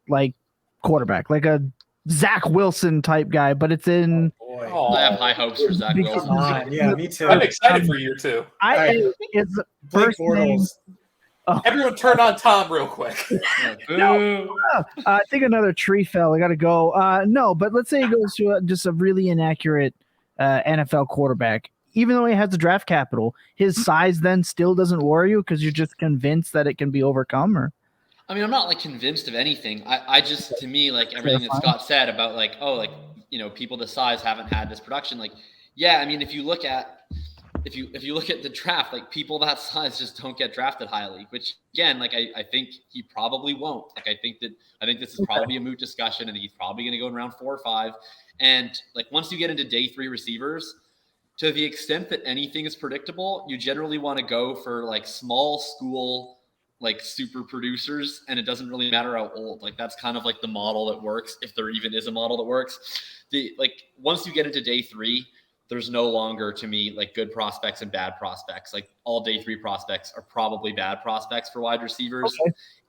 like quarterback, like a Zach Wilson type guy, but it's in. I have high hopes for Zach Wilson. Yeah, me too. I'm excited for you too. It's first name. Oh. Everyone turn on Tom real quick. I think another tree fell. I got to go. No, but let's say he goes to just a really inaccurate NFL quarterback. Even though he has the draft capital, his size then still doesn't worry you because you're just convinced that it can be overcome? Or I mean, I'm not like convinced of anything. I just, to me, like everything that Scott said about like, oh, like, you know, people this size haven't had this production. Like, yeah, I mean, if you look at the draft, like people that size just don't get drafted highly, which again, like I think he probably won't. Like I think this is probably a moot discussion, and he's probably going to go in round 4 or 5. And like once you get into day 3 receivers, to the extent that anything is predictable, you generally want to go for like small school, like super producers, and it doesn't really matter how old. Like that's kind of like the model that works, if there even is a model that works. Once you get into day 3, there's no longer, to me, like good prospects and bad prospects. Like all day 3 prospects are probably bad prospects for wide receivers,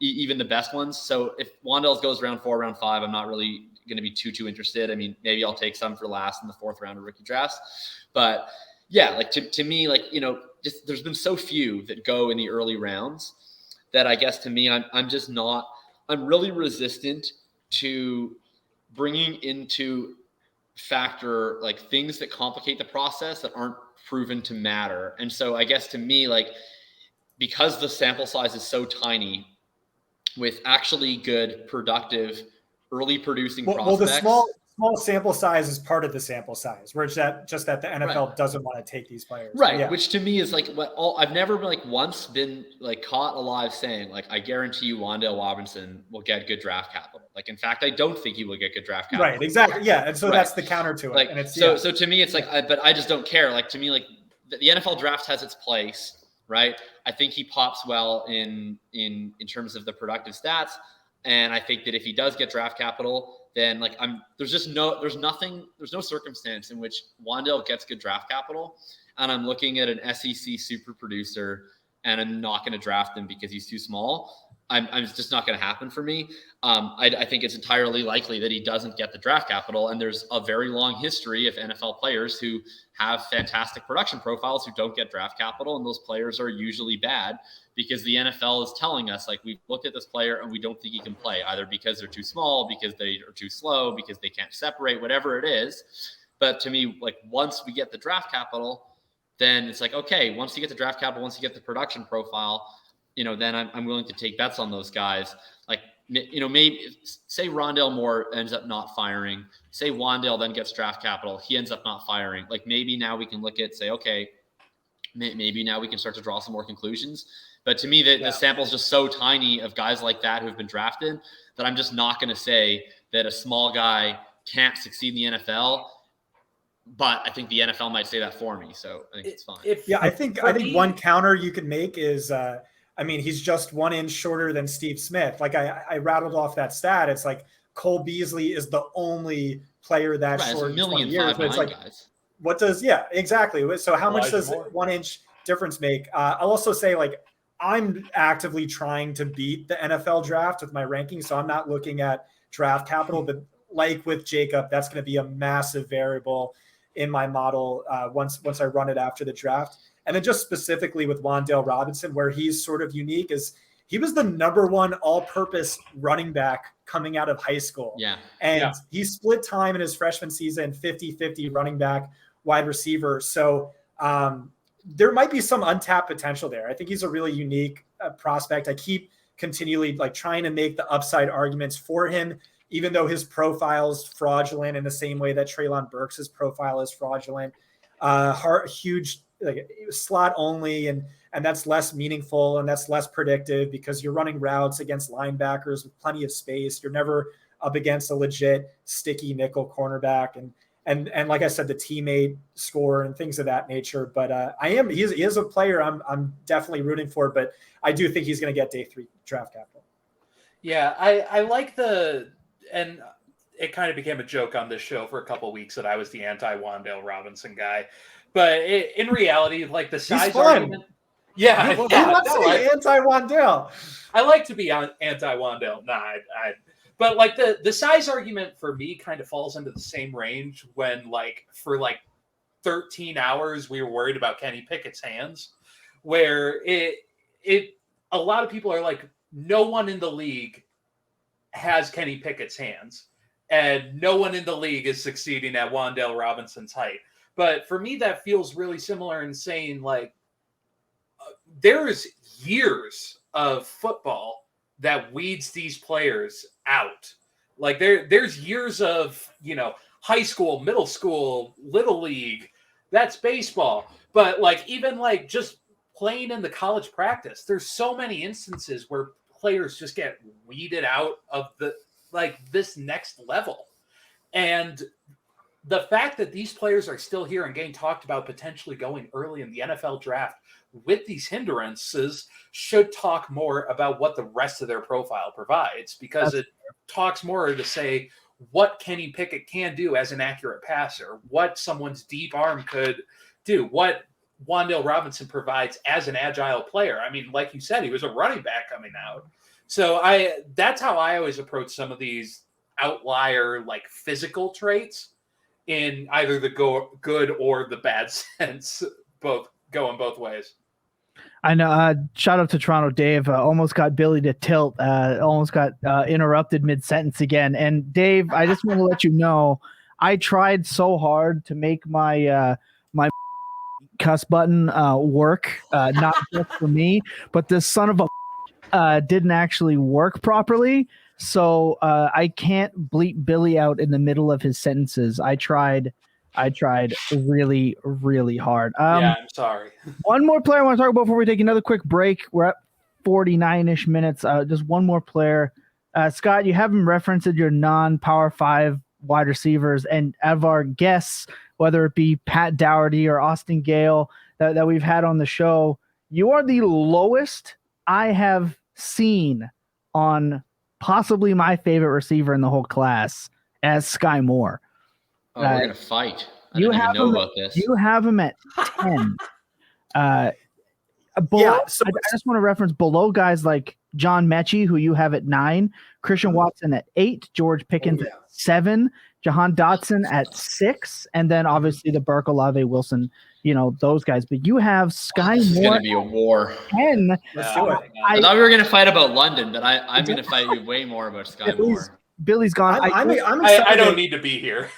even the best ones. So if Wandel goes round 4, round 5, I'm not really going to be too interested. I mean, maybe I'll take some for last in the 4th round of rookie drafts. But yeah, like to me, like, you know, just there's been so few that go in the early rounds that I guess to me, I'm really resistant to bringing into factor like things that complicate the process that aren't proven to matter. And so I guess to me, like, because the sample size is so tiny with actually good, productive, early producing prospects. Well, the small sample size is part of the sample size, where it's just that the NFL doesn't want to take these players. Right. Yeah. Which to me is like I've never like once been like caught alive saying like, I guarantee you Wandel Robinson will get good draft capital. Like, in fact, I don't think he will get good draft capital. Right. Exactly. Yeah. And so that's the counter to it. Like, and it's, so to me, it's like, but I just don't care. Like, to me, like the NFL draft has its place, right? I think he pops well in terms of the productive stats. And I think that if he does get draft capital, then like there's no circumstance in which Wandel gets good draft capital, and I'm looking at an SEC super producer and I'm not going to draft him because he's too small. It's just not going to happen for me. I think it's entirely likely that he doesn't get the draft capital, and there's a very long history of NFL players who have fantastic production profiles who don't get draft capital, and those players are usually bad because the NFL is telling us, like, we've looked at this player and we don't think he can play, either because they're too small, because they are too slow, because they can't separate, whatever it is. But to me, like, once we get the draft capital, then it's like, okay, once you get the draft capital, once you get the production profile, you know, then I'm willing to take bets on those guys. Like, you know, maybe say Rondale Moore ends up not firing, say Wandel then gets draft capital, he ends up not firing. Like, maybe now we can look at, say, okay, maybe now we can start to draw some more conclusions. But to me, the sample is just so tiny of guys like that who've been drafted that I'm just not going to say that a small guy can't succeed in the NFL. But I think the NFL might say that for me, so I think it's fine. I think one counter you could make is, I mean, he's just 1 inch shorter than Steve Smith. Like I rattled off that stat. It's like Cole Beasley is the only player that short in 20 years. But it's like, guys. What does, yeah, exactly. So how much does Moore. 1 inch difference make? I'll also say, like, I'm actively trying to beat the NFL draft with my rankings. So I'm not looking at draft capital, but like with Jakob, that's going to be a massive variable in my model once I run it after the draft. And then just specifically with Wandel Robinson, where he's sort of unique, is he was the #1 all-purpose running back coming out of high school. Yeah. And he split time in his freshman season, 50-50 running back, wide receiver. So there might be some untapped potential there. I think he's a really unique prospect. I keep continually like trying to make the upside arguments for him, even though his profile is fraudulent in the same way that Treylon Burks' profile is fraudulent. Huge, like, slot only, and that's less meaningful and that's less predictive because you're running routes against linebackers with plenty of space. You're never up against a legit sticky nickel cornerback, and like I said, the teammate score and things of that nature. But he is a player I'm definitely rooting for, but I do think he's going to get day 3 draft capital. Yeah, I like and it kind of became a joke on this show for a couple of weeks that I was the anti-Wandel Robinson guy. But in reality, like the size argument. Yeah, Anti-Wandel. I like to be anti-Wandel. But like the size argument for me kind of falls into the same range when, like, for like 13 hours we were worried about Kenny Pickett's hands, where a lot of people are like, no one in the league has Kenny Pickett's hands, and no one in the league is succeeding at Wandel Robinson's height. But for me, that feels really similar in saying, like, there's years of football that weeds these players out. Like there's years of, high school, middle school, little league, that's baseball. But like, even like just playing in the college practice, there's so many instances where players just get weeded out of this next level. And the fact that these players are still here and getting talked about potentially going early in the NFL draft with these hindrances should talk more about what the rest of their profile provides, because it talks more to say what Kenny Pickett can do as an accurate passer, what someone's deep arm could do, what Wandel Robinson provides as an agile player. I mean, like you said, he was a running back coming out. So that's how I always approach some of these outlier, like, physical traits in either the good or the bad sense, both going both ways. I know. Shout out to Toronto Dave. Almost got Billy to tilt. Almost got interrupted mid-sentence again. And Dave, I just want to let you know, I tried so hard to make my my cuss button work, not just for me, but this son of a didn't actually work properly. So I can't bleep Billy out in the middle of his sentences. I tried really, really hard. I'm sorry. One more player I want to talk about before we take another quick break. We're at 49-ish minutes. Just one more player. Scott, you haven't referenced your non-Power 5 wide receivers, and of our guests, whether it be Pat Dougherty or Austin Gale that we've had on the show, you are the lowest I have seen on possibly my favorite receiver in the whole class as Skye Moore. Oh, we're going to fight. I didn't even know about this. You have him at 10. I just want to reference below guys like John Mechie, who you have at 9, Christian Watson at 8, George Pickens at 7, Jahan Dotson at 6, and then obviously the Burke, Olave, Wilson, those guys. But you have Skye Moore. It's going to be a war. 10. Let's do it. I thought we were going to fight about London, but I'm going to fight you way more about Skye Moore. Billy's gone. I don't need to be here.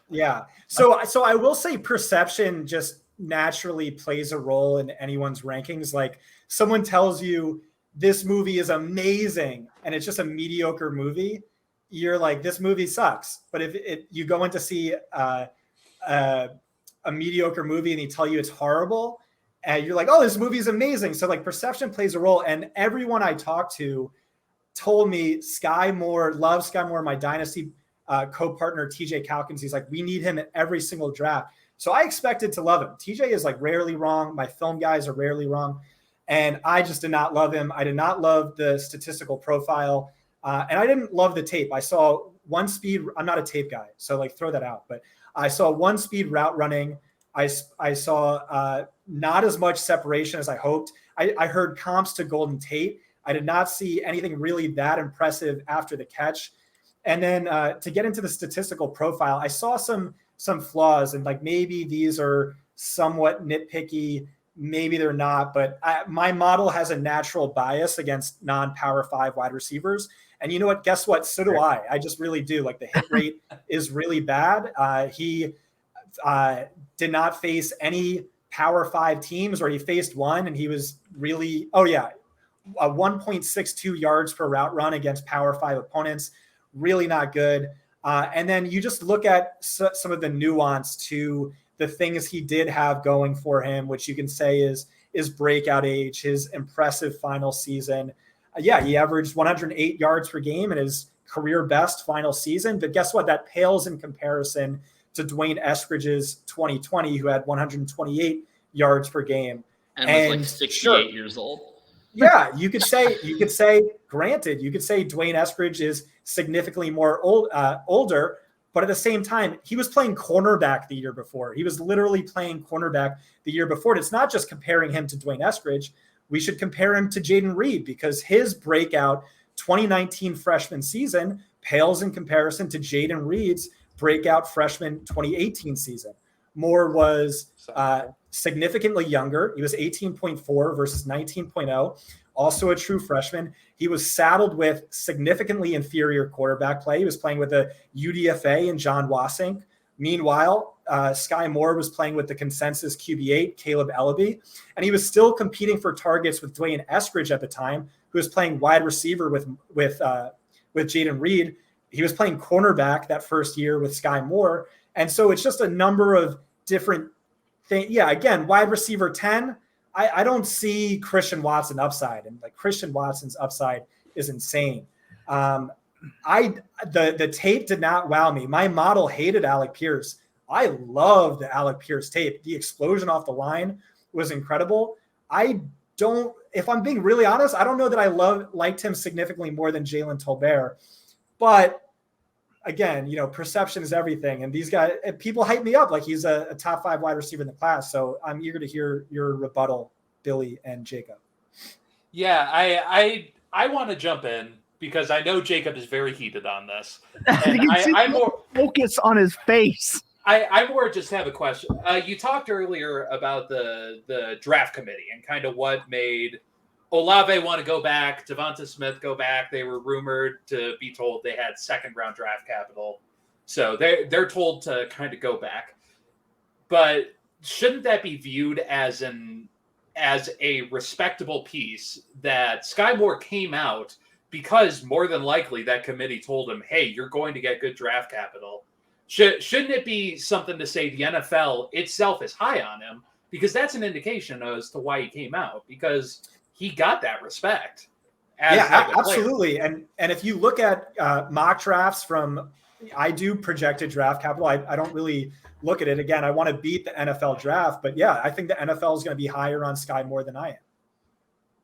Yeah. So I will say perception just naturally plays a role in anyone's rankings. Like, someone tells you this movie is amazing and it's just a mediocre movie, you're like, this movie sucks. But if you go in to see a mediocre movie and they tell you it's horrible, and you're like, oh, this movie is amazing. So like, perception plays a role. And everyone I talked to told me Skye Moore, loves Skye Moore, my Dynasty co-partner TJ Calkins. He's like, we need him in every single draft. So I expected to love him. TJ is like rarely wrong. My film guys are rarely wrong. And I just did not love him. I did not love the statistical profile. And I didn't love the tape. I saw one speed. I'm not a tape guy, so like throw that out. But I saw one speed route running. I saw not as much separation as I hoped. I heard comps to Golden Tate. I did not see anything really that impressive after the catch. And then to get into the statistical profile, I saw some flaws, and like maybe these are somewhat nitpicky, maybe they're not, but my model has a natural bias against non-Power 5 wide receivers. And you know what? Guess what? So do I. I just really do. Like the hit rate is really bad. He did not face any Power 5 teams, or he faced one, and he was really, a 1.62 yards per route run against Power 5 opponents. Really not good. And then you just look at some of the nuance to the things he did have going for him, which you can say is breakout age, his impressive final season. He averaged 108 yards per game in his career best final season. But guess what? That pales in comparison to Dwayne Eskridge's 2020, who had 128 yards per game. And was like 68 years old. Yeah, you could say, granted, you could say Dwayne Eskridge is significantly more older, but at the same time, he was playing cornerback the year before. He was literally playing cornerback the year before. And it's not just comparing him to Dwayne Eskridge. We should compare him to Jayden Reed, because his breakout 2019 freshman season pales in comparison to Jayden Reed's breakout freshman 2018 season. Moore was significantly younger. He was 18.4 versus 19.0, also a true freshman. He was saddled with significantly inferior quarterback play. He was playing with a UDFA and John Wassink. Meanwhile, Skye Moore was playing with the consensus QB8, Caleb Ellaby, and he was still competing for targets with Dwayne Eskridge at the time, who was playing wide receiver with Jayden Reed. He was playing cornerback that first year with Skye Moore. And so it's just a number of different things. Yeah, again, wide receiver 10, I don't see Christian Watson upside. And like Christian Watson's upside is insane. The tape did not wow me. My model hated Alec Pierce. I loved the Alec Pierce tape. The explosion off the line was incredible. If I'm being really honest, I don't know that I liked him significantly more than Jalen Tolbert. But again, perception is everything. And these guys, people hype me up like he's a top 5 wide receiver in the class. So I'm eager to hear your rebuttal, Billy and Jacob. Yeah, I want to jump in because I know Jacob is very heated on this. And I'm more focus on his face. I more just have a question. You talked earlier about the draft committee and kind of what made Olave want to go back, Devonta Smith go back. They were rumored to be told they had second-round draft capital. So they're told to kind of go back. But shouldn't that be viewed as a respectable piece that Skye Moore came out because more than likely that committee told him, hey, you're going to get good draft capital. Shouldn't it be something to say the NFL itself is high on him? Because that's an indication as to why he came out, because he got that respect. Absolutely. And if you look at mock drafts I do projected draft capital. I don't really look at it. Again, I want to beat the NFL draft, but yeah, I think the NFL is going to be higher on Skye Moore than I am.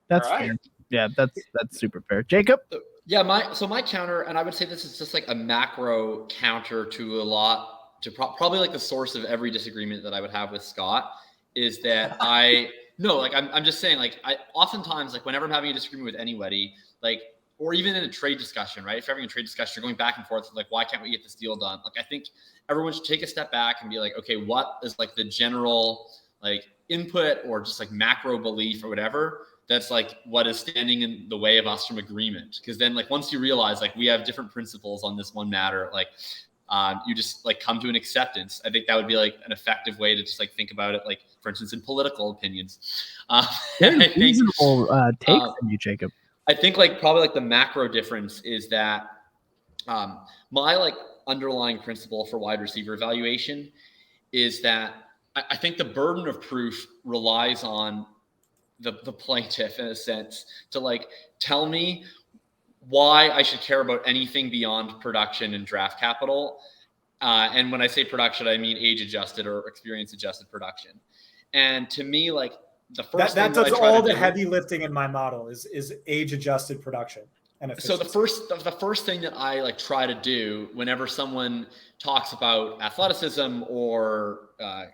That's fair. Yeah, that's super fair. Jacob? Yeah, my counter, and I would say this is just like a macro counter to probably like the source of every disagreement that I would have with Scott, is that I'm just saying, like, I oftentimes, like, whenever I'm having a disagreement with anybody, like, or even in a trade discussion, right? If you're having a trade discussion, you're going back and forth, like, why can't we get this deal done? Like, I think everyone should take a step back and be like, okay, what is like the general like input or just like macro belief or whatever that's like what is standing in the way of us from agreement? Because then, like, once you realize like we have different principles on this one matter, like you just like come to an acceptance. I think that would be like an effective way to just like think about it. Like, for instance, in political opinions. Reasonable take from you, Jacob. I think like probably like the macro difference is that my like underlying principle for wide receiver evaluation is that I think the burden of proof relies on the plaintiff, in a sense, to like tell me why I should care about anything beyond production and draft capital. And when I say production, I mean age-adjusted or experience-adjusted production. And to me, like the first that does all the heavy lifting in my model is age-adjusted production. and So efficiency. the first thing that I like try to do whenever someone talks about athleticism or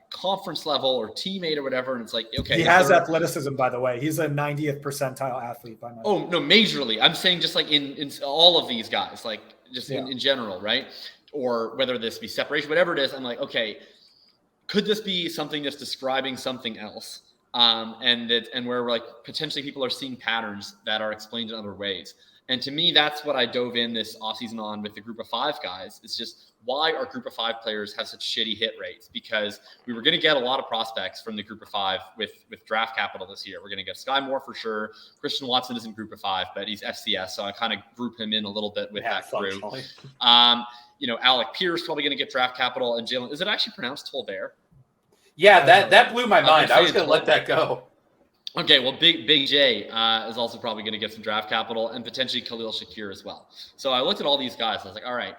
conference level or teammate or whatever, and it's like, okay, He has athleticism, by the way. He's a 90th percentile athlete by my. Oh no, majorly. I'm saying just like in all of these guys, like just in general, right? Or whether this be separation, whatever it is, I'm like, okay, could this be something that's describing something else? And where like potentially people are seeing patterns that are explained in other ways. And to me, that's what I dove in this offseason on with the group of 5 guys. It's just, why our group of 5 players have such shitty hit rates? Because we were going to get a lot of prospects from the group of 5 with draft capital this year. We're going to get Skye Moore for sure. Christian Watson isn't group of 5, but he's FCS. So I kind of group him in a little bit with that crew. Alec Pierce probably going to get draft capital. And Jalen, is it actually pronounced Tolbert? Yeah, that blew my mind. I was going to let that go. Okay, well, Big J is also probably going to get some draft capital, and potentially Khalil Shakir as well. So I looked at all these guys. I was like, all right,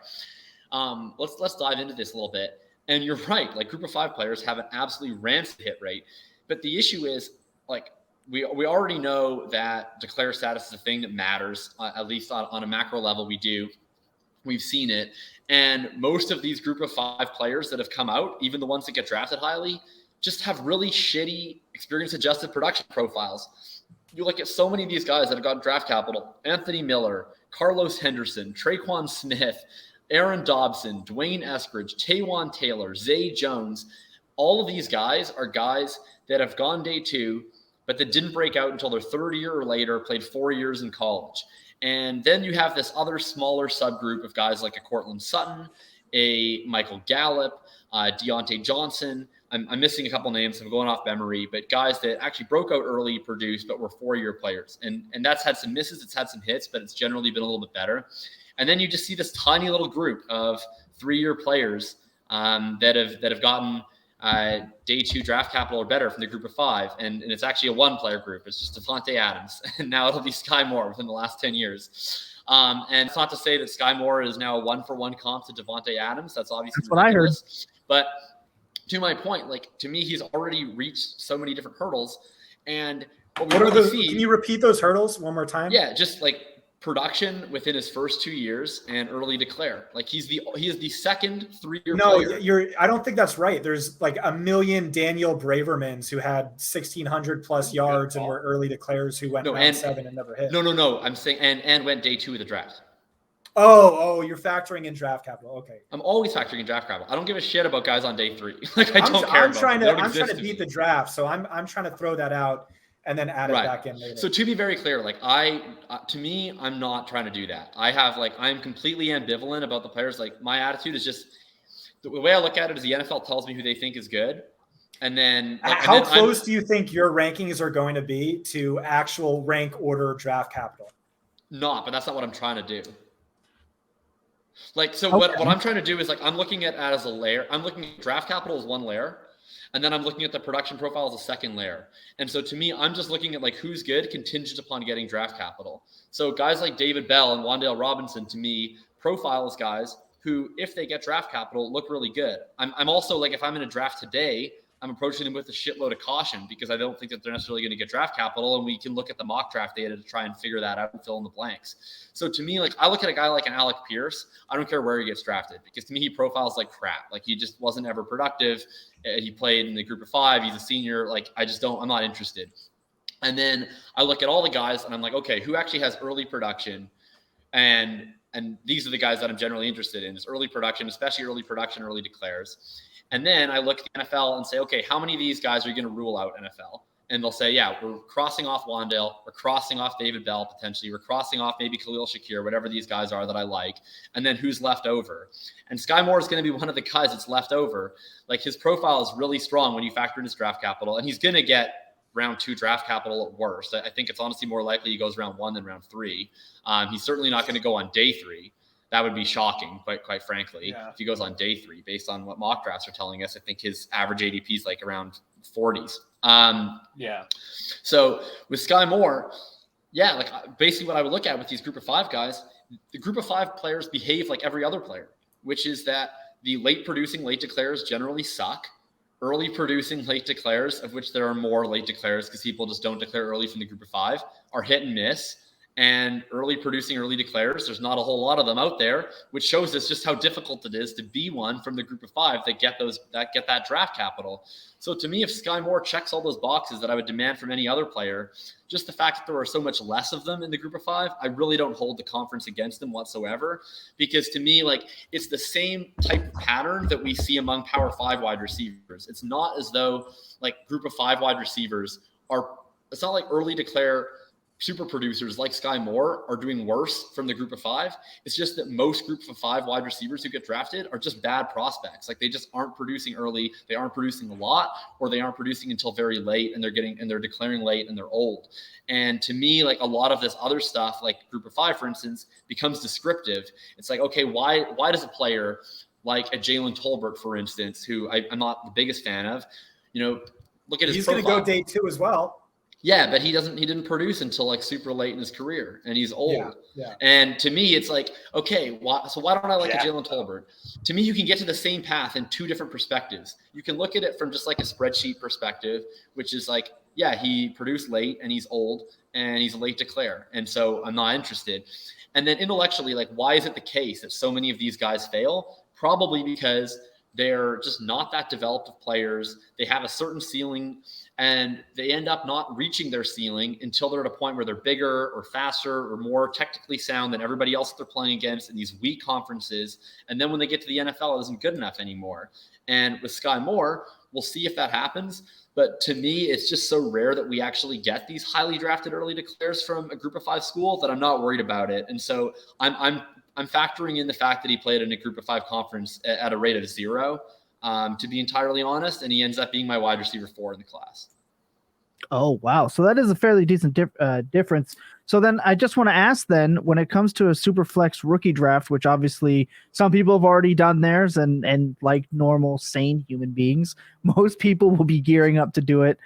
let's dive into this a little bit. And you're right, like group of 5 players have an absolutely rancid hit rate. But the issue is, like, we already know that declare status is a thing that matters, at least on a macro level. We've seen it. And most of these group of 5 players that have come out, even the ones that get drafted highly, just have really shitty experience-adjusted production profiles. You look at so many of these guys that have gotten draft capital: Anthony Miller, Carlos Henderson, Traquan Smith, Aaron Dobson, Dwayne Eskridge, Taywan Taylor, Zay Jones. All of these guys are guys that have gone day 2, but that didn't break out until their 3rd year or later, played 4 years in college. And then you have this other smaller subgroup of guys like a Cortland Sutton, a Michael Gallup, Deontay Johnson. I'm missing a couple names. I'm going off memory, but guys that actually broke out early, produced, but were 4-year players. And that's had some misses. It's had some hits, but it's generally been a little bit better. And then you just see this tiny little group of 3-year players that have gotten day 2 draft capital or better from the group of 5. And it's actually a 1-player group. It's just Devontae Adams. And now it'll be Skye Moore within the last 10 years. And it's not to say that Skye Moore is now a 1-for-1 comp to Devontae Adams. That's obviously what I heard. But to my point, like, to me, he's already reached so many different hurdles. And what are those? Can you repeat those hurdles one more time? Yeah, just like production within his first 2 years and early declare. Like he is the second 3-year player. I don't think that's right. There's like a million Daniel Bravermans who had 1,600 plus yards and were early declares who went round 7 and never hit. No. I'm saying and went day 2 of the draft. Oh, you're factoring in draft capital. Okay. I'm always factoring in draft capital. I don't give a shit about guys on day 3. Like I don't care. I'm trying to beat the draft, so I'm trying to throw that out and then add it back in later. So to be very clear, like to me, I'm not trying to do that. I'm completely ambivalent about the players. Like my attitude is just the way I look at it is the NFL tells me who they think is good. And then how close do you think your rankings are going to be to actual rank order draft capital? Not, but that's not what I'm trying to do. Like, so what I'm trying to do is like, I'm looking at as a layer. I'm looking at draft capital as 1 layer. And then I'm looking at the production profile as a 2nd layer. And so to me, I'm just looking at like who's good contingent upon getting draft capital. So guys like David Bell and Wandel Robinson, to me, profile as guys who, if they get draft capital, look really good. I'm also like, if I'm in a draft today, I'm approaching them with a shitload of caution because I don't think that they're necessarily going to get draft capital. And we can look at the mock draft data to try and figure that out and fill in the blanks. So to me, like I look at a guy like an Alec Pierce, I don't care where he gets drafted because to me, he profiles like crap. Like he just wasn't ever productive. He played in the group of 5. He's a senior. Like I'm not interested. And then I look at all the guys and I'm like, okay, who actually has early production? And these are the guys that I'm generally interested in is early production, especially early production, early declares. And then I look at the NFL and say, okay, how many of these guys are you going to rule out NFL? And they'll say, yeah, we're crossing off Wandel. We're crossing off David Bell, potentially. We're crossing off maybe Khalil Shakir, whatever these guys are that I like. And then who's left over? And Skye Moore is going to be one of the guys that's left over. Like his profile is really strong when you factor in his draft capital. And he's going to get round 2 draft capital at worst. I think it's honestly more likely he goes round 1 than round 3. He's certainly not going to go on day 3. That would be shocking, quite frankly, if he goes on day 3, based on what mock drafts are telling us. I think his average ADP is like around 40s. So with Skye Moore, like basically what I would look at with these group of 5 guys, the group of 5 players behave like every other player, which is that the late producing, late declares generally suck. Early producing, late declares, of which there are more late declares because people just don't declare early from the group of 5, are hit and miss. And early producing, early declares, there's not a whole lot of them out there, which shows us just how difficult it is to be one from the group of 5 that get that draft capital. So to me, if Skye Moore checks all those boxes that I would demand from any other player, just the fact that there are so much less of them in the group of 5, I really don't hold the conference against them whatsoever. Because to me, like, it's the same type of pattern that we see among Power 5 wide receivers. It's not as though like group of 5 wide receivers it's not like early declare super producers like Skye Moore are doing worse from the group of 5. It's just that most group of 5 wide receivers who get drafted are just bad prospects. Like, they just aren't producing early. They aren't producing a lot, or they aren't producing until very late, and they're declaring late and they're old. And to me, like, a lot of this other stuff, like group of 5, for instance, becomes descriptive. It's like, okay, why does a player like a Jalen Tolbert, for instance, who I'm not the biggest fan of, look at his He's profile. going to go day 2 as well. Yeah, but he didn't produce until like super late in his career, and he's old. Yeah. And to me, it's like, okay, why don't I like a Jalen Tolbert? To me, you can get to the same path in 2 different perspectives. You can look at it from just like a spreadsheet perspective, which is like, yeah, he produced late and he's old and he's a late declare, and so I'm not interested. And then intellectually, like, why is it the case that so many of these guys fail? Probably because they're just not that developed of players. They have a certain ceiling, and they end up not reaching their ceiling until they're at a point where they're bigger or faster or more technically sound than everybody else that they're playing against in these weak conferences. And then when they get to the NFL, it isn't good enough anymore. And with Skye Moore, we'll see if that happens. But to me, it's just so rare that we actually get these highly drafted early declares from a group of 5 school that I'm not worried about it. And so I'm factoring in the fact that he played in a group of 5 conference at a rate of 0. To be entirely honest, and he ends up being my wide receiver 4 in the class. Oh, wow. So that is a fairly decent difference. So then I just want to ask then, when it comes to a super flex rookie draft, which obviously some people have already done theirs, and like normal, sane human beings, most people will be gearing up to do it,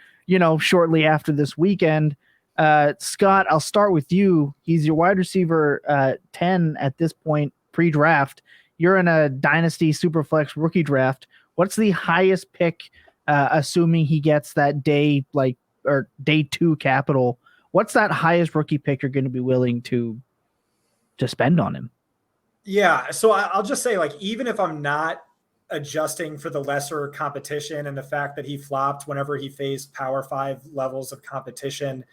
shortly after this weekend. Scott, I'll start with you. He's your wide receiver 10 at this point pre-draft. You're in a dynasty super flex rookie draft. What's the highest pick, assuming he gets that day 2 capital? What's that highest rookie pick you're going to be willing to spend on him? Yeah, so I'll just say, like, even if I'm not adjusting for the lesser competition and the fact that he flopped whenever he faced Power 5 levels of competition,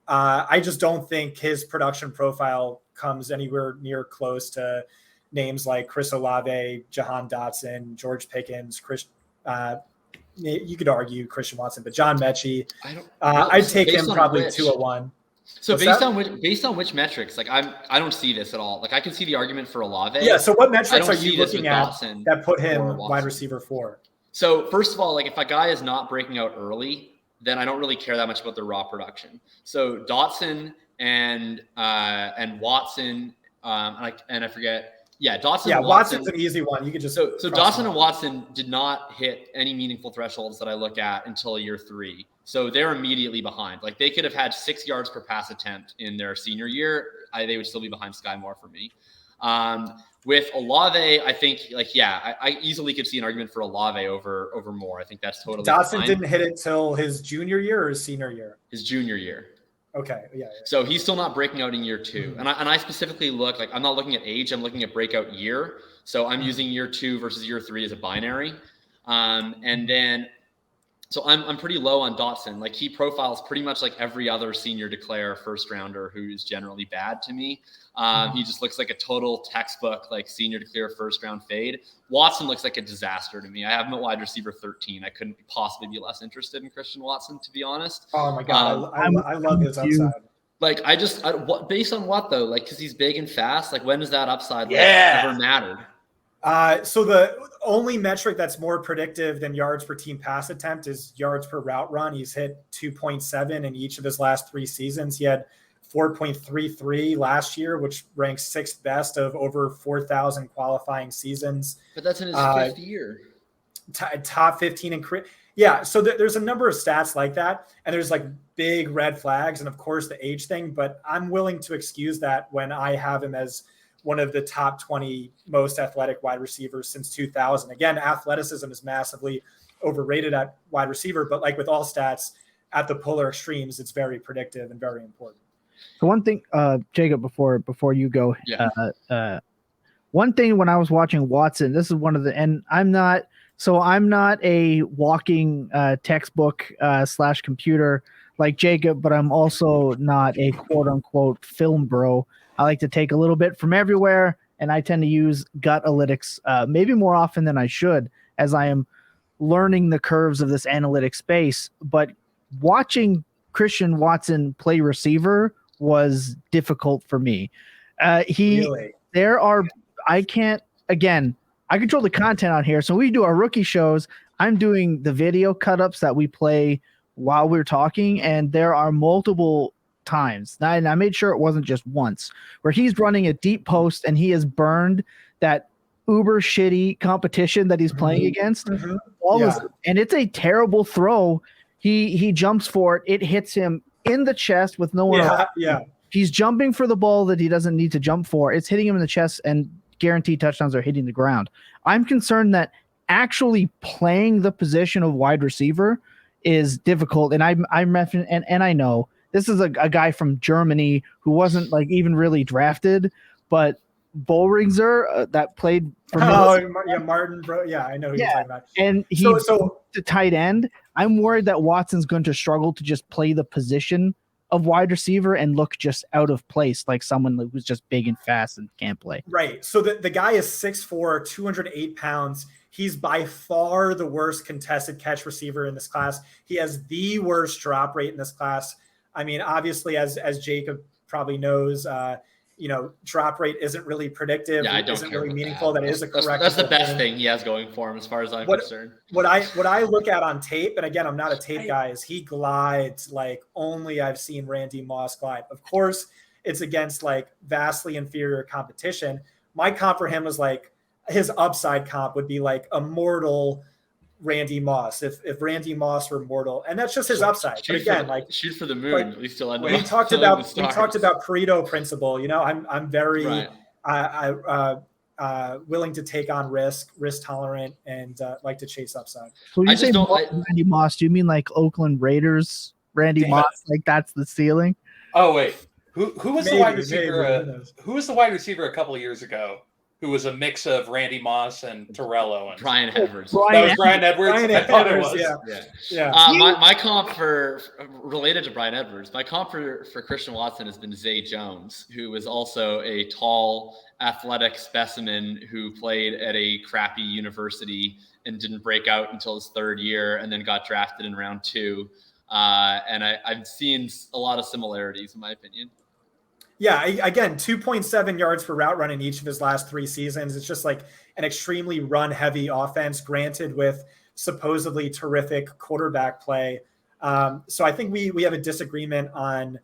I just don't think his production profile comes anywhere near close to names like Chris Olave, Jahan Dotson, George Pickens, you could argue Christian Watson, but John Mechie. I'd take him probably 201. So based on which metrics? Like, I don't see this at all. Like, I can see the argument for Olave. Yeah. So what metrics are you looking at Dotson that put him wide receiver 4? So first of all, like, if a guy is not breaking out early, then I don't really care that much about their raw production. So Dotson and Watson, and I forget. Yeah, Dotson. Yeah, and Watson, Watson's an easy one. You could just so Dotson and Watson did not hit any meaningful thresholds that I look at until year 3. So they're immediately behind. Like, they could have had 6 yards per pass attempt in their senior year. They would still be behind Skye Moore for me. With Olave, I think, I easily could see an argument for Olave over Moore. I think that's totally Dotson fine. didn't hit it till his junior year or his senior year? His junior year. Okay, yeah. So he's still not breaking out in year 2. And I specifically look, like, I'm not looking at age, I'm looking at breakout year. So I'm using year 2 versus year 3 as a binary. And then, so I'm pretty low on Dotson. Like, he profiles pretty much like every other senior declare first rounder who's generally bad to me. He just looks like a total textbook, like, senior declare first round fade. Watson looks like a disaster to me. I have him at wide receiver 13. I couldn't possibly be less interested in Christian Watson, to be honest. Oh my God. I love his upside. Like, based on what though? Like, cause he's big and fast. Like, when does that upside ever mattered? So the only metric that's more predictive than yards per team pass attempt is yards per route run. He's hit 2.7 in each of his last 3 seasons. He had 4.33 last year, which ranks 6th best of over 4,000 qualifying seasons. But that's in his 5th year. Top 15 in career. Yeah, so there's a number of stats like that, and there's like big red flags, and of course the age thing, but I'm willing to excuse that when I have him as one of the top 20 most athletic wide receivers since 2000. Again, athleticism is massively overrated at wide receiver, but like with all stats at the polar extremes, it's very predictive and very important. So one thing, Jacob, before you go, one thing when I was watching Watson, this is one of the, and I'm not a walking textbook / computer like Jacob, but I'm also not a quote unquote film bro. I like to take a little bit from everywhere, and I tend to use gut analytics maybe more often than I should, as I am learning the curves of this analytic space. But watching Christian Watson play receiver was difficult for me. Really? I control the content on here. So we do our rookie shows. I'm doing the video cut-ups that we play while we're talking, and there are multiple times, and I made sure it wasn't just once, where he's running a deep post and he has burned that uber shitty competition that he's playing against. And it's a terrible throw. He jumps for it. It hits him in the chest with no one else. He's jumping for the ball that he doesn't need to jump for. It's hitting him in the chest, and guaranteed touchdowns are hitting the ground. I'm concerned that actually playing the position of wide receiver is difficult. And I'm and I know this is a guy from Germany who wasn't like even really drafted, but Bollringser that played for Martin, bro. Yeah, I know who you're talking about. And he's the tight end. I'm worried that Watson's going to struggle to just play the position of wide receiver and look just out of place, like someone who's just big and fast and can't play. Right. So the guy is 6'4", 208 pounds. He's by far the worst contested catch receiver in this class. He has the worst drop rate in this class. I mean, obviously, as Jacob probably knows, drop rate isn't really predictive. Yeah, I don't isn't care really about meaningful. that. That is a correct. That's the best thing he has going for him, as far as I'm concerned. What I look at on tape, and again, I'm not a tape guy, is he glides like only I've seen Randy Moss glide. Of course, it's against like vastly inferior competition. My comp for him was like his upside comp would be like a mortal Randy Moss. If Randy Moss were mortal, and that's just his upside. But again, shoot for the moon. Like, at least he'll end up. We talked about Pareto principle. I'm very willing to take on risk tolerant, and like to chase upside. So when you say Randy Moss, do you mean like Oakland Raiders Randy Moss? Like that's the ceiling? Oh wait, who was the wide receiver? Who was the wide receiver a couple of years ago? Who was a mix of Randy Moss and Torello and Brian Edwards. That was Brian Edwards. I thought it was. Yeah. My comp for related to Brian Edwards, my comp for Christian Watson has been Zay Jones, who is also a tall, athletic specimen who played at a crappy university and didn't break out until his third year, and then got drafted in round 2. And I've seen a lot of similarities, in my opinion. Yeah, again, 2.7 yards per route run in each of his last 3 seasons. It's just like an extremely run-heavy offense, granted with supposedly terrific quarterback play. So I think we have a disagreement on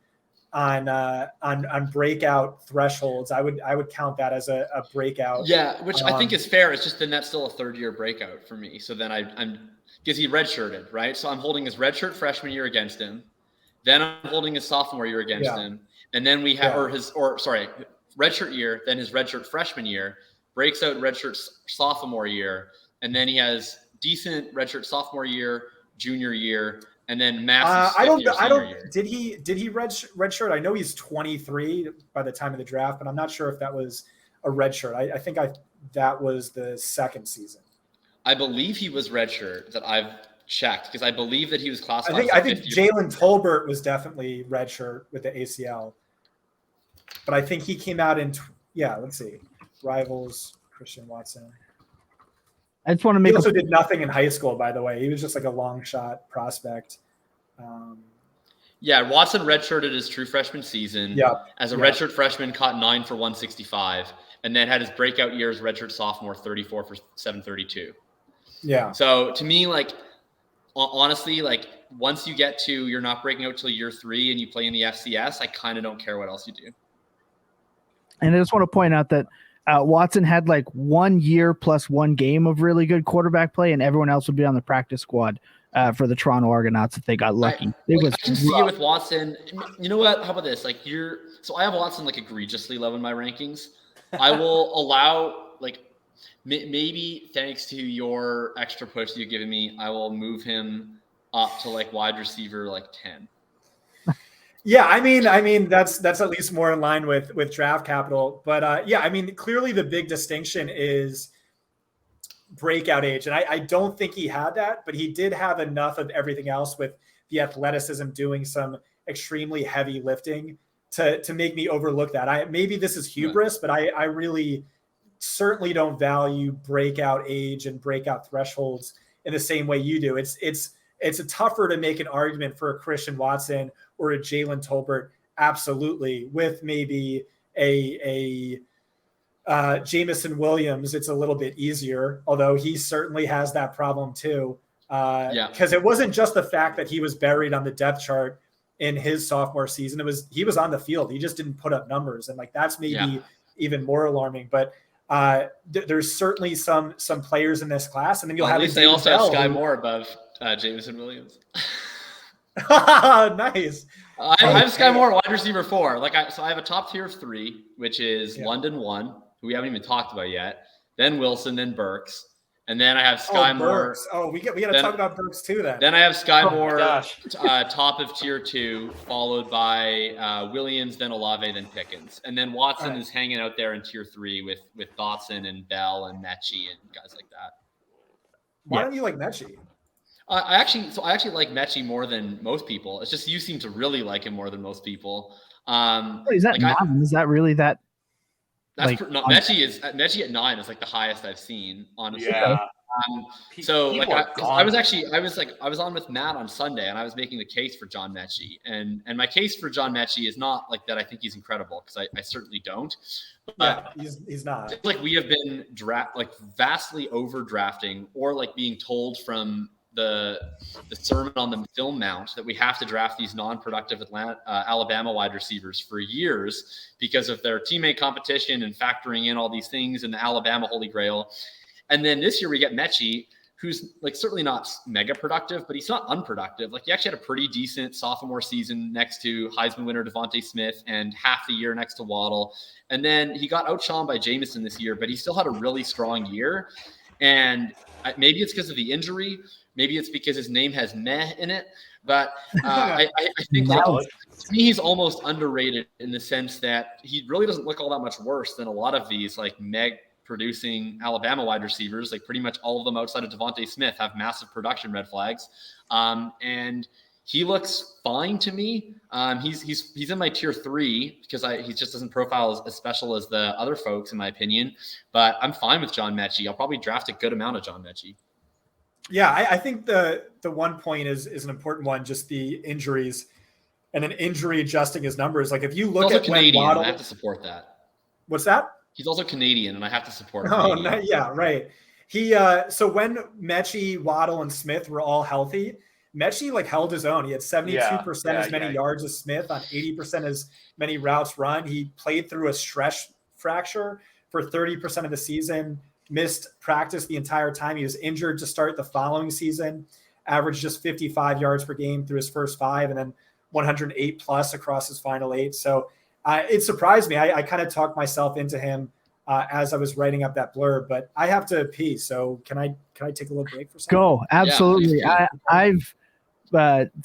breakout thresholds. I would count that as a breakout. Yeah, which I think is fair. It's just then that's still a third-year breakout for me. So then I'm because he redshirted, right? So I'm holding his redshirt freshman year against him. Then I'm holding his sophomore year against him. And then we have, redshirt year, then his redshirt freshman year, breaks out redshirt sophomore year, and then he has decent redshirt sophomore year, junior year, and then massive year. Did he redshirt? I know he's 23 by the time of the draft, but I'm not sure if that was a redshirt. I think that was the second season. I believe he was redshirt that I've checked, because I believe that he was classified. I think Jalen Tolbert was definitely redshirt with the ACL, but I think he came out in let's see, rivals Christian Watson. I just want to make. He also did nothing in high school, by the way. He was just like a long shot prospect. Watson redshirted his true freshman season. As a redshirt freshman, caught 9 for 165, and then had his breakout year as redshirt sophomore, 34 for 732. Yeah. So to me, like, honestly, like once you get to you're not breaking out till year 3 and you play in the FCS, I kind of don't care what else you do. And I just want to point out that Watson had like 1 year plus 1 game of really good quarterback play, and everyone else would be on the practice squad for the Toronto Argonauts if they got lucky. I can see it with Watson. You know what? How about this? Like so I have Watson like egregiously low in my rankings. I will allow like maybe thanks to your extra push you've given me, I will move him up to like wide receiver like 10. Yeah, I mean that's at least more in line with draft capital. But yeah, I mean, clearly the big distinction is breakout age, and I don't think he had that, but he did have enough of everything else with the athleticism, doing some extremely heavy lifting to make me overlook that. Maybe this is hubris, but I really certainly don't value breakout age and breakout thresholds in the same way you do. It's a tougher to make an argument for a Christian Watson or a Jalen Tolbert, absolutely. With maybe a Jamison Williams, it's a little bit easier, although he certainly has that problem too. Because it wasn't just the fact that he was buried on the depth chart in his sophomore season. He was on the field. He just didn't put up numbers, and like that's maybe even more alarming. But there's certainly some players in this class, and then you'll have. At least they also have Skye Moore above Jamison Williams. Nice. I have Skye Moore, wide receiver 4. So I have a top tier of 3, which is London 1, who we haven't even talked about yet. Then Wilson, then Burks, and then I have Skye Moore. We got to talk about Burks too. Then I have Skye Moore, top of tier 2, followed by Williams, then Olave, then Pickens, and then Watson is hanging out there in tier 3 with Dotson and Bell and Mechie and guys like that. Why don't you like Mechie? I actually like Mechie more than most people. It's just you seem to really like him more than most people. Is that is that really that? That's Mechie at 9 is like the highest I've seen, honestly. Yeah. So I was on with Matt on Sunday, and I was making the case for John Mechie, and my case for John Mechie is not like that I think he's incredible, because I certainly don't. But he's not. It's like we have been vastly overdrafting, or like being told from the Sermon on the Film Mount that we have to draft these non-productive Alabama wide receivers for years because of their teammate competition and factoring in all these things and the Alabama Holy Grail. And then this year we get Mechie, who's like certainly not mega productive, but he's not unproductive. Like he actually had a pretty decent sophomore season next to Heisman winner Devontae Smith and half the year next to Waddle. And then he got outshone by Jamison this year, but he still had a really strong year. And maybe it's because of the injury. Maybe it's because his name has meh in it. But I think to me, he's almost underrated in the sense that he really doesn't look all that much worse than a lot of these like producing Alabama wide receivers. Like pretty much all of them outside of Devontae Smith have massive production red flags. And he looks fine to me. He's in my tier 3 because he just doesn't profile as special as the other folks in my opinion, but I'm fine with John Mechie. I'll probably draft a good amount of John Mechie. Yeah, I think the one point is an important one, just the injuries and an injury adjusting his numbers. Like if you look at Canadian, Waddle, I have to support that. What's that? He's also Canadian, and I have to support him. Oh, yeah, right. He so when Mechie, Waddle, and Smith were all healthy, Mechie like held his own. He had 72% as many yards as Smith on 80% as many routes run. He played through a stress fracture for 30% of the season. Missed practice the entire time. He was injured to start the following season, averaged just 55 yards per game through his first 5, and then 108 plus across his final 8. So it surprised me. I kind of talked myself into him as I was writing up that blurb, but I have to pee. So can I take a little break for something? Go. Absolutely. Yeah, I've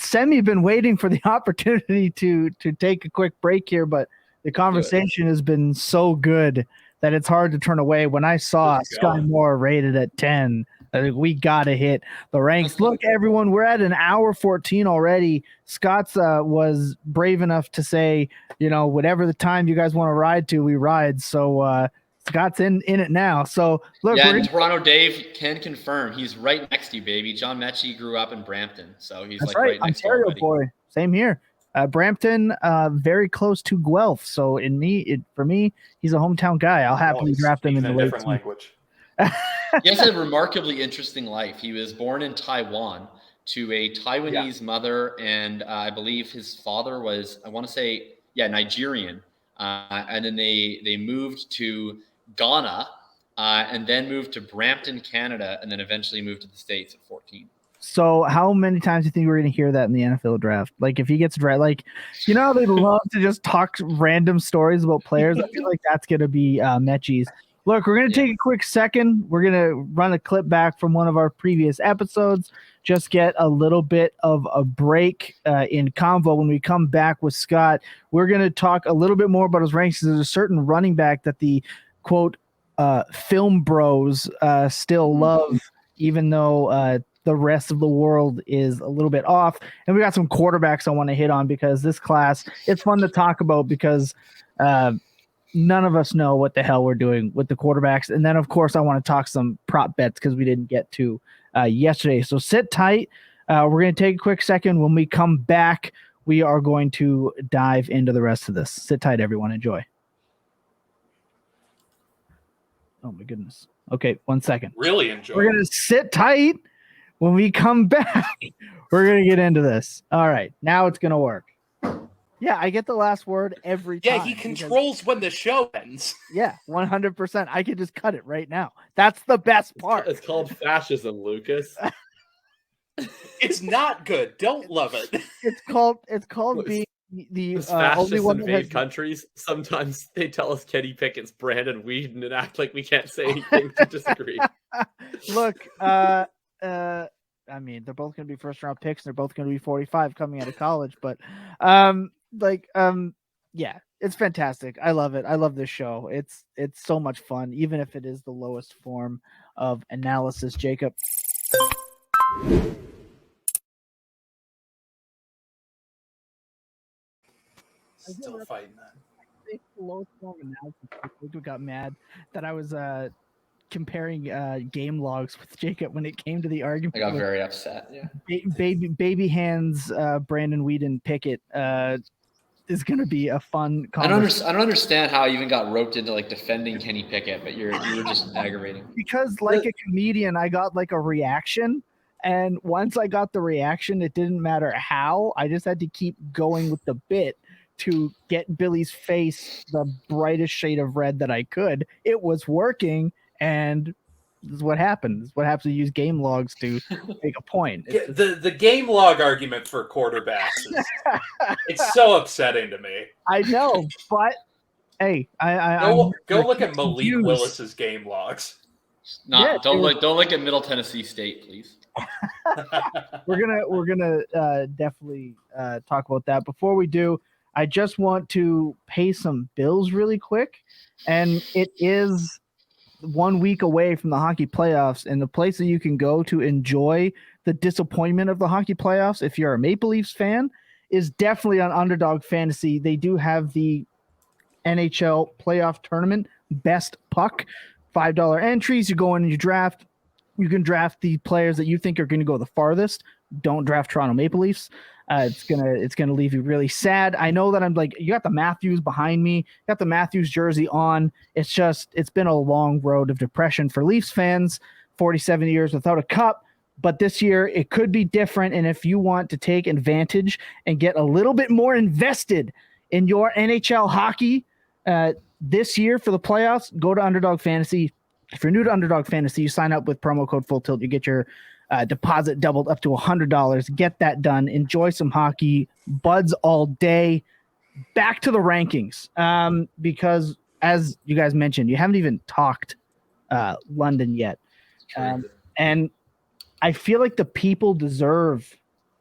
Semi been waiting for the opportunity to take a quick break here, but the conversation has been so good that it's hard to turn away. When I saw Skye Moore rated at 10, I think we got to hit the ranks. Look, everyone, we're at an hour 14 already. Scott's was brave enough to say, whatever the time you guys want to ride to, we ride. So Scott's in it now. So look, and Toronto Dave can confirm he's right next to you, baby. John Mechie grew up in Brampton, so he's right next Ontario to you. Boy. Same here. Brampton, very close to Guelph. So for me, he's a hometown guy. I'll happily draft him in the late different language. He has a remarkably interesting life. He was born in Taiwan to a Taiwanese mother, and I believe his father was, I want to say, Nigerian. And then they moved to Ghana, and then moved to Brampton, Canada, and then eventually moved to the States at 14. So how many times do you think we're going to hear that in the NFL draft? Like if he gets drafted, how they love to just talk random stories about players. I feel like that's going to be Mechie's. Look, we're going to take a quick second. We're going to run a clip back from one of our previous episodes. Just get a little bit of a break in convo. When we come back with Scott, we're going to talk a little bit more about his rankings. There's a certain running back that the, quote, film bros still love, even though the rest of the world is a little bit off. And we got some quarterbacks I want to hit on because this class, it's fun to talk about because none of us know what the hell we're doing with the quarterbacks. And then, of course, I want to talk some prop bets because we didn't get to yesterday. So sit tight. We're going to take a quick second. When we come back, we are going to dive into the rest of this. Sit tight, everyone. Enjoy. Oh, my goodness. Okay, 1 second. Really enjoy. We're going to sit tight. When we come back, we're going to get into this. All right, now it's going to work. Yeah, I get the last word every time. Yeah, he controls when the show ends. Yeah, 100%. I could just cut it right now. That's the best part. It's called fascism, Lucas. It's not good. Don't love it. It's called being the fascists only one that invade has... countries. Sometimes they tell us Kenny Pickett's Brandon Whedon and act like we can't say anything to disagree. Look, I mean, they're both going to be first-round picks. And they're both going to be 45 coming out of college. But, yeah, it's fantastic. I love it. I love this show. It's so much fun, even if it is the lowest form of analysis. Jacob. Still fighting that. The lowest form of analysis. Jacob got mad that I was comparing game logs with Jacob when it came to the argument. I got very upset. Yeah. Baby hands Brandon Whedon Pickett is going to be a fun conversation. I don't understand how I even got roped into like defending Kenny Pickett, but you were just aggravating. Because like a comedian, I got like a reaction, and once I got the reaction, it didn't matter how. I just had to keep going with the bit to get Billy's face the brightest shade of red that I could. It was working. And this is what happened. This is what happens to use game logs to make a point. The game log argument for quarterbacks it's so upsetting to me. I know, but hey, go look at Malik Willis's game logs. Don't look at Middle Tennessee State, please. We're gonna definitely talk about that. Before we do, I just want to pay some bills really quick, and it is 1 week away from the hockey playoffs, and the place that you can go to enjoy the disappointment of the hockey playoffs, if you're a Maple Leafs fan, is definitely on Underdog Fantasy. They do have the NHL playoff tournament best puck, $5 entries. You go in and you draft. You can draft the players that you think are going to go the farthest. Don't draft Toronto Maple Leafs. It's gonna leave you really sad. I know that I'm like, you got the Matthews behind me, you got the Matthews jersey on. It's been a long road of depression for Leafs fans, 47 years without a cup. But this year it could be different. And if you want to take advantage and get a little bit more invested in your NHL hockey this year for the playoffs, go to Underdog Fantasy. If you're new to Underdog Fantasy, you sign up with promo code Full Tilt. You get your deposit doubled up to $100. Get that done. Enjoy some hockey. Buds all day. Back to the rankings. Because as you guys mentioned, you haven't even talked London yet. And I feel like the people deserve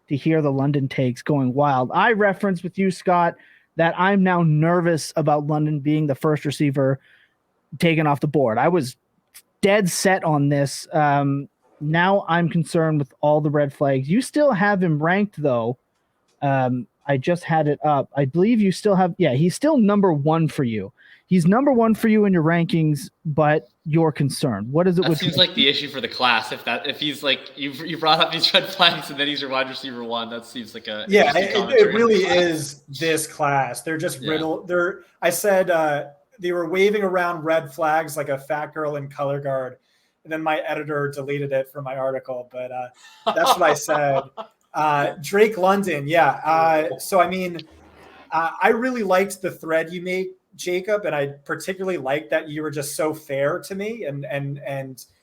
to hear the London takes going wild. I referenced with you, Scott, that I'm now nervous about London being the first receiver taken off the board. I was dead set on this. Now I'm concerned with all the red flags. You still have him ranked, though. I just had it up. I believe you still have. Yeah, he's still number one for you. He's number one for you in your rankings, but you're concerned. What is it? That seems like the issue for the class. If he's like you brought up these red flags and then he's your wide receiver one, that seems like a it really is this class. They're just riddled. I said they were waving around red flags like a fat girl in color guard, and then my editor deleted it from my article. But that's what I said. Drake London, yeah. So I mean, I really liked the thread you made, Jacob, and I particularly liked that you were just so fair to me, and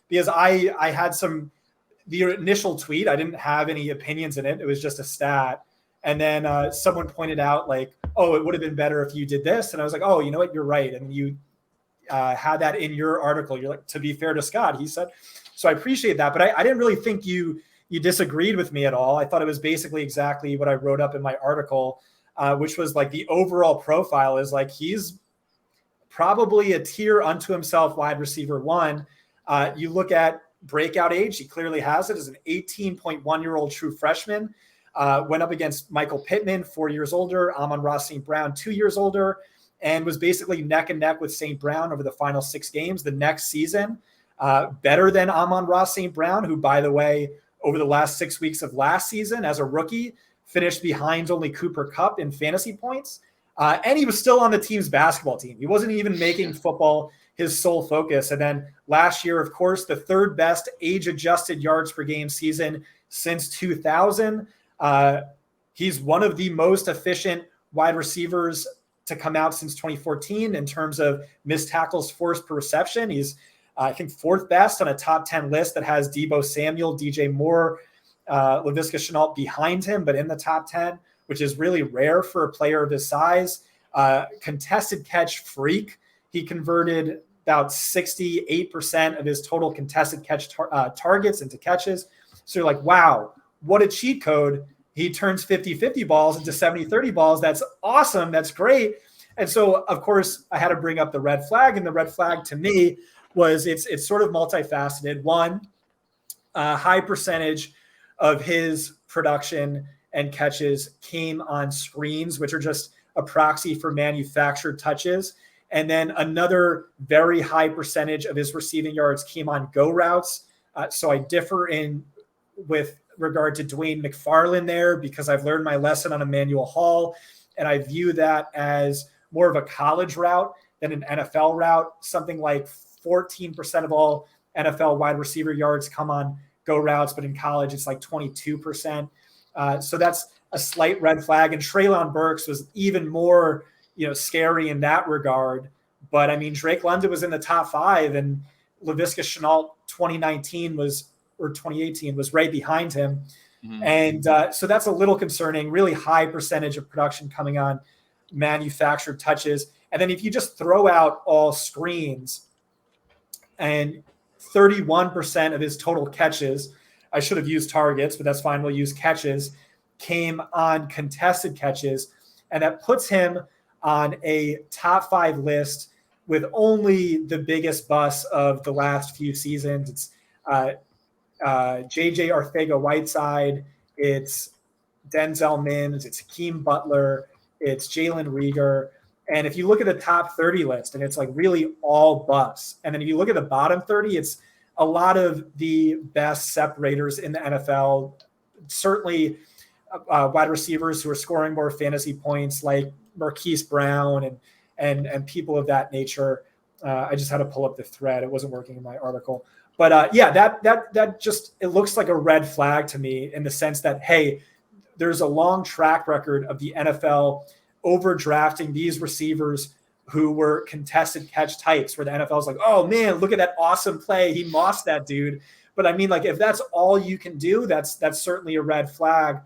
because I had the initial tweet, I didn't have any opinions in it. It was just a stat. And then someone pointed out like, oh, it would have been better if you did this. And I was like, oh, you know what? You're right. And had that in your article. You're like, to be fair to Scott, he said. So I appreciate that, but I didn't really think you disagreed with me at all. I thought it was basically exactly what I wrote up in my article, which was like the overall profile is like he's probably a tier unto himself wide receiver one. You look at breakout age, he clearly has it as an 18.1-year-old true freshman. Went up against Michael Pittman, 4 years older, Amon-Ra St. Brown, 2 years older, and was basically neck and neck with St. Brown over the final 6 games. The next season, better than Amon-Ra St. Brown, who, by the way, over the last 6 weeks of last season as a rookie, finished behind only Cooper Kupp in fantasy points. And he was still on the team's basketball team. He wasn't even making football his sole focus. And then last year, of course, the third best age-adjusted yards per game season since 2000. He's one of the most efficient wide receivers to come out since 2014 in terms of missed tackles forced per reception. He's, I think, 4th best on a top 10 list that has Deebo Samuel, DJ Moore, Laviska Shenault behind him, but in the top 10, which is really rare for a player of his size. Contested catch freak. He converted about 68% of his total contested catch targets into catches. So you're like, wow, what a cheat code. He turns 50-50 balls into 70-30 balls. That's awesome. That's great. And so, of course, I had to bring up the red flag. And the red flag to me was it's sort of multifaceted. One, a high percentage of his production and catches came on screens, which are just a proxy for manufactured touches. And then another very high percentage of his receiving yards came on go routes. So I differ with regard to Dwayne McFarland there because I've learned my lesson on Emmanuel Hall. And I view that as more of a college route than an NFL route. Something like 14% of all NFL wide receiver yards come on go routes, but in college it's like 22%. So that's a slight red flag. And Treylon Burks was even more, scary in that regard. But I mean, Drake London was in the top 5, and Laviska Shenault 2018 was right behind him. Mm-hmm. And so that's a little concerning. Really high percentage of production coming on manufactured touches. And then if you just throw out all screens, and 31% of his total catches, I should have used targets, but that's fine. We'll use catches, came on contested catches. And that puts him on a top 5 list with only the biggest bust of the last few seasons. It's Jjr Stega Whiteside. It's Denzel Mims. It's Hakeem Butler. It's Jalen Reagor. And if you look at the top 30 list, and it's like really all busts. And then if you look at the bottom 30, it's a lot of the best separators in the NFL. Certainly wide receivers who are scoring more fantasy points like Marquise Brown and people of that nature. I just had to pull up the thread. It wasn't working in my article. But that just, it looks like a red flag to me in the sense that, hey, there's a long track record of the NFL overdrafting these receivers who were contested catch types where the NFL's like, oh man, look at that awesome play. He mossed that dude. But I mean, like, if that's all you can do, that's certainly a red flag.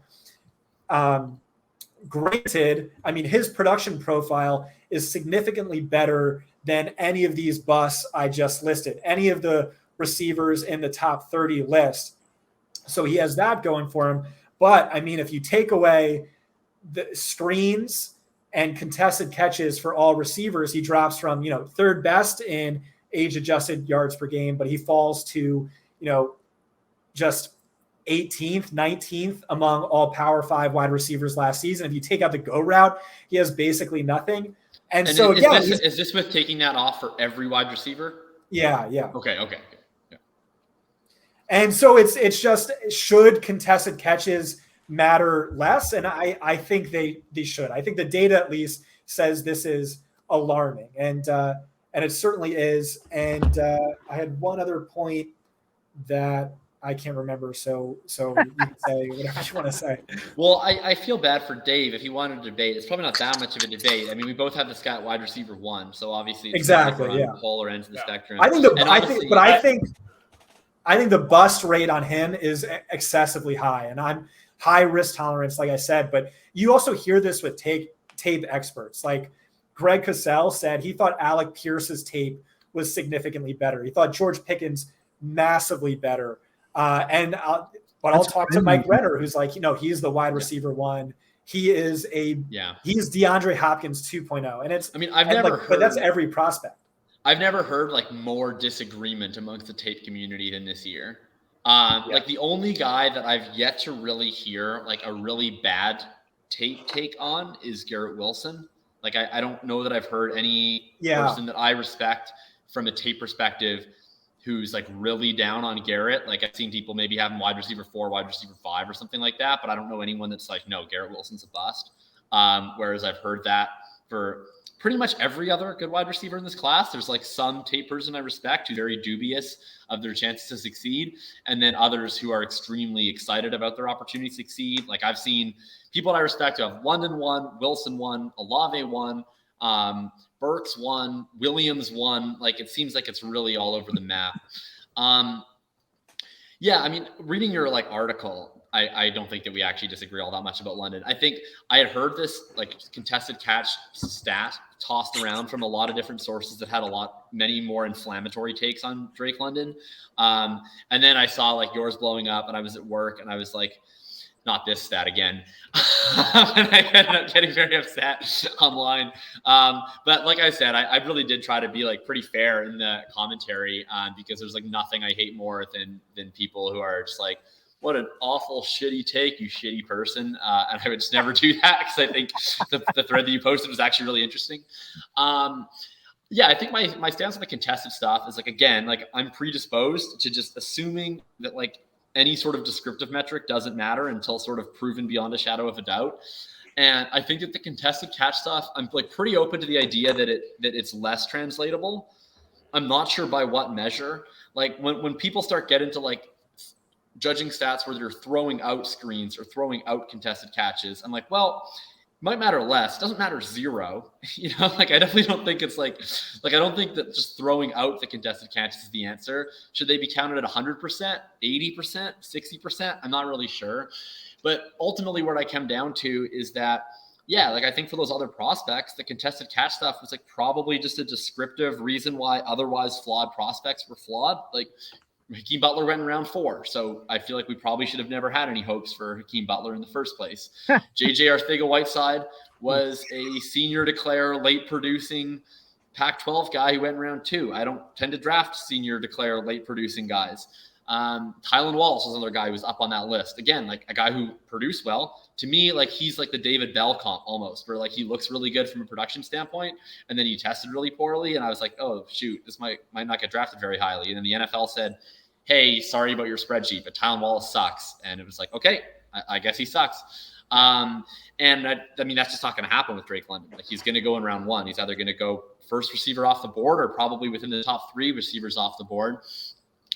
Granted, I mean, his production profile is significantly better than any of these busts I just listed, any of the receivers in the top 30 list. So he has that going for him. But I mean, if you take away the screens and contested catches for all receivers, he drops from, 3rd best in age-adjusted yards per game, but he falls to, just 18th, 19th among all Power 5 wide receivers last season. If you take out the go route, he has basically nothing. And so, is this with taking that off for every wide receiver? Yeah. Okay. Yeah. And so it's just, should contested catches matter less? And I think they should. I think the data at least says this is alarming, and it certainly is. And I had one other point that I can't remember. So you can say whatever you want to say. Well, I feel bad for Dave if he wanted to debate. It's probably not that much of a debate. I mean, we both have the Scott wide receiver 1, so obviously it's exactly on the polar ends of the spectrum. I think the bust rate on him is excessively high, and I'm high risk tolerance, like I said. But you also hear this with tape experts. Like Greg Cosell said, he thought Alec Pierce's tape was significantly better. He thought George Pickens massively better. But I'll talk to Mike Renner, who's like, he's the wide receiver one. He is he's DeAndre Hopkins 2.0. And I've never heard, but that's every prospect. I've never heard like more disagreement amongst the tape community than this year. Like the only guy that I've yet to really hear like a really bad tape take on is Garrett Wilson. Like I don't know that I've heard any person that I respect from a tape perspective who's like really down on Garrett. Like I've seen people maybe have him wide receiver 4, wide receiver 5 or something like that, but I don't know anyone that's like, no, Garrett Wilson's a bust. Whereas I've heard that for pretty much every other good wide receiver in this class. There's like some tape person I respect who's very dubious of their chances to succeed, and then others who are extremely excited about their opportunity to succeed. Like I've seen people I respect who have London 1, Wilson 1, Olave 1, Burks 1, Williams 1. Like it seems like it's really all over the map. Reading your like article, I don't think that we actually disagree all that much about London. I think I had heard this like contested catch stat tossed around from a lot of different sources that had many more inflammatory takes on Drake London. And then I saw like yours blowing up and I was at work and I was like, not this stat again. And I ended up getting very upset online. But like I said, I really did try to be like pretty fair in the commentary because there's like nothing I hate more than people who are just like, what an awful shitty take, you shitty person. And I would just never do that because I think the thread that you posted was actually really interesting. I think my stance on the contested stuff is like, again, like I'm predisposed to just assuming that like any sort of descriptive metric doesn't matter until sort of proven beyond a shadow of a doubt. And I think that the contested catch stuff, I'm like pretty open to the idea that it's less translatable. I'm not sure by what measure. Like when people start getting to like judging stats where they're throwing out screens or throwing out contested catches, I'm like, well, it might matter less. It doesn't matter 0. Like I definitely don't think it's like I don't think that just throwing out the contested catches is the answer. Should they be counted at 100%, 80%, 60%? I'm not really sure. But ultimately what I come down to is that, like I think for those other prospects, the contested catch stuff was like probably just a descriptive reason why otherwise flawed prospects were flawed. Like Hakeem Butler went in round 4. So I feel like we probably should have never had any hopes for Hakeem Butler in the first place. Jjr Stega Whiteside was a senior declare, late producing Pac-12 guy who went in round 2. I don't tend to draft senior declare, late producing guys. Tylen Wallace was another guy who was up on that list. Again, like a guy who produced well. To me, like he's like the David Bell comp almost, where like he looks really good from a production standpoint, and then he tested really poorly. And I was like, oh shoot, this might not get drafted very highly. And then the NFL said, hey, sorry about your spreadsheet, but Tylen Wallace sucks. And it was like, okay, I guess he sucks. And that's just not going to happen with Drake London. Like he's going to go in round 1. He's either going to go first receiver off the board or probably within the top 3 receivers off the board.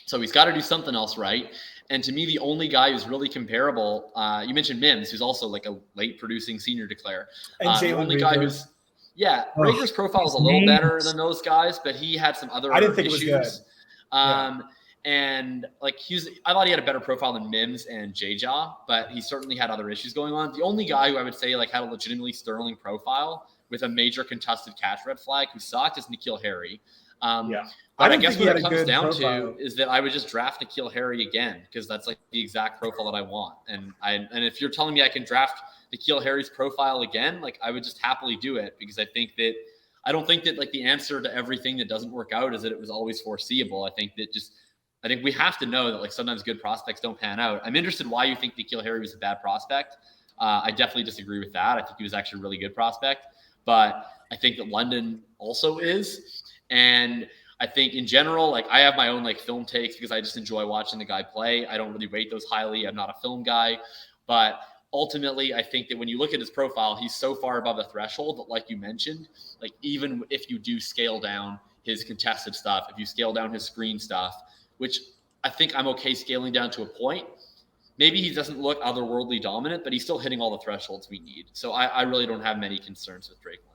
So he's got to do something else right. And to me, the only guy who's really comparable, you mentioned Mims, who's also like a late producing senior declare. And the only guy who's, Rager's profile is a little better than those guys, but he had some other issues. And like I thought he had a better profile than Mims and Jjr, but he certainly had other issues going on. The only guy who I would say like had a legitimately sterling profile with a major contested catch red flag who sucked is N'Keal Harry. But I guess what it comes down to is that I would just draft N'Keal Harry again because that's like the exact profile that I want. And if you're telling me I can draft N'Keal Harry's profile again, like I would just happily do it because I don't think that like the answer to everything that doesn't work out is that it was always foreseeable. I think we have to know that like sometimes good prospects don't pan out. I'm interested why you think N'Keal Harry was a bad prospect. I definitely disagree with that. I think he was actually a really good prospect, but I think that London also is. And I think in general, like I have my own like film takes because I just enjoy watching the guy play. I don't really rate those highly. I'm not a film guy, but ultimately I think that when you look at his profile, he's so far above the threshold that like you mentioned, like even if you do scale down his contested stuff, if you scale down his screen stuff, which I think I'm okay scaling down to a point, maybe he doesn't look otherworldly dominant, but he's still hitting all the thresholds we need. So I really don't have many concerns with Drake London.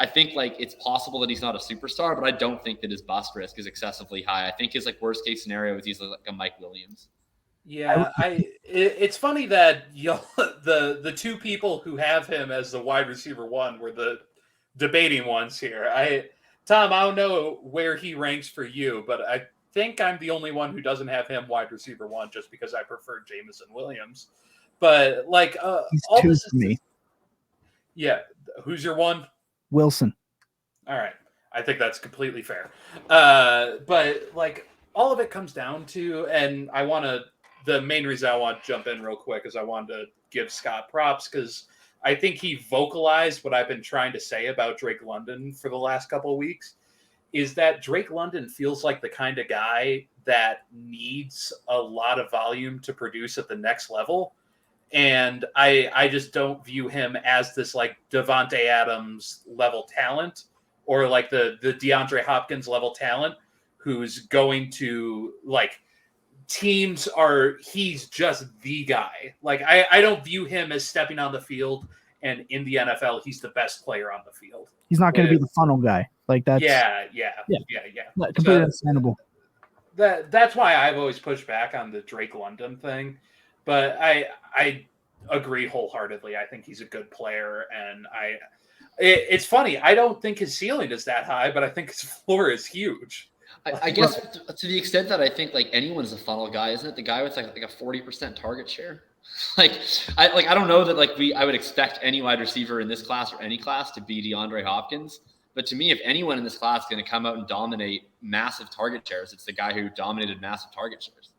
I think like it's possible that he's not a superstar, but I don't think that his bust risk is excessively high. I think his like worst case scenario is easily like a Mike Williams. Yeah, it's funny that the two people who have him as the wide receiver 1 were the debating ones here. Tom, I don't know where he ranks for you, but I think I'm the only one who doesn't have him wide receiver 1 just because I prefer Jameson Williams. But like He's all 2 this for me. Yeah, who's your 1? Wilson. All right. I think that's completely fair. But like all of it comes down to, and the main reason I want to jump in real quick is I wanted to give Scott props because I think he vocalized what I've been trying to say about Drake London for the last couple of weeks, is that Drake London feels like the kind of guy that needs a lot of volume to produce at the next level. And I just don't view him as this like Devontae Adams level talent or like the DeAndre Hopkins level talent who's going to like he's just the guy. Like I don't view him as stepping on the field and in the NFL, he's the best player on the field. He's not going to be the funnel guy. Like that's yeah. Completely understandable. That's why I've always pushed back on the Drake London thing. But I agree wholeheartedly. I think he's a good player, and it's funny. I don't think his ceiling is that high, but I think his floor is huge. I guess to the extent that I think like anyone's a funnel guy, isn't it? The guy with like a 40% target share. I don't know that I would expect any wide receiver in this class or any class to be DeAndre Hopkins. But to me, if anyone in this class is going to come out and dominate massive target shares, it's the guy who dominated massive target shares.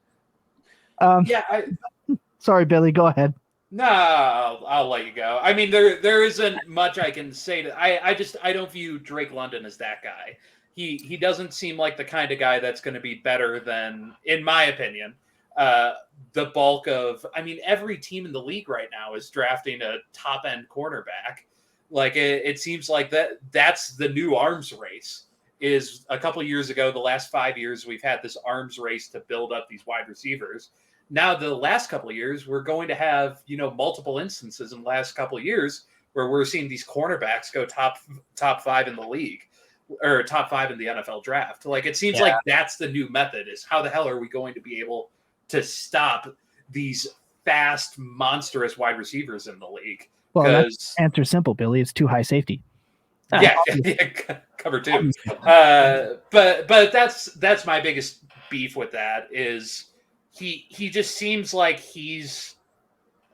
Sorry, Billy, go ahead. No, I'll let you go. I mean, there isn't much I can say. I don't view Drake London as that guy. He doesn't seem like the kind of guy that's going to be better than, in my opinion, the bulk of. I mean, every team in the league right now is drafting a top end cornerback. Like it seems like that's the new arms race. Is a couple of years ago, the last 5 years, we've had this arms race to build up these wide receivers. Now, the last couple of years, we're going to have, multiple instances in the last couple of years where we're seeing these cornerbacks go top 5 in the league or top 5 in the NFL draft. Like, it seems like that's the new method is how the hell are we going to be able to stop these fast, monstrous wide receivers in the league? Well, that's answer simple, Billy. It's too high safety. Yeah, cover 2. But that's my biggest beef with that is he just seems like he's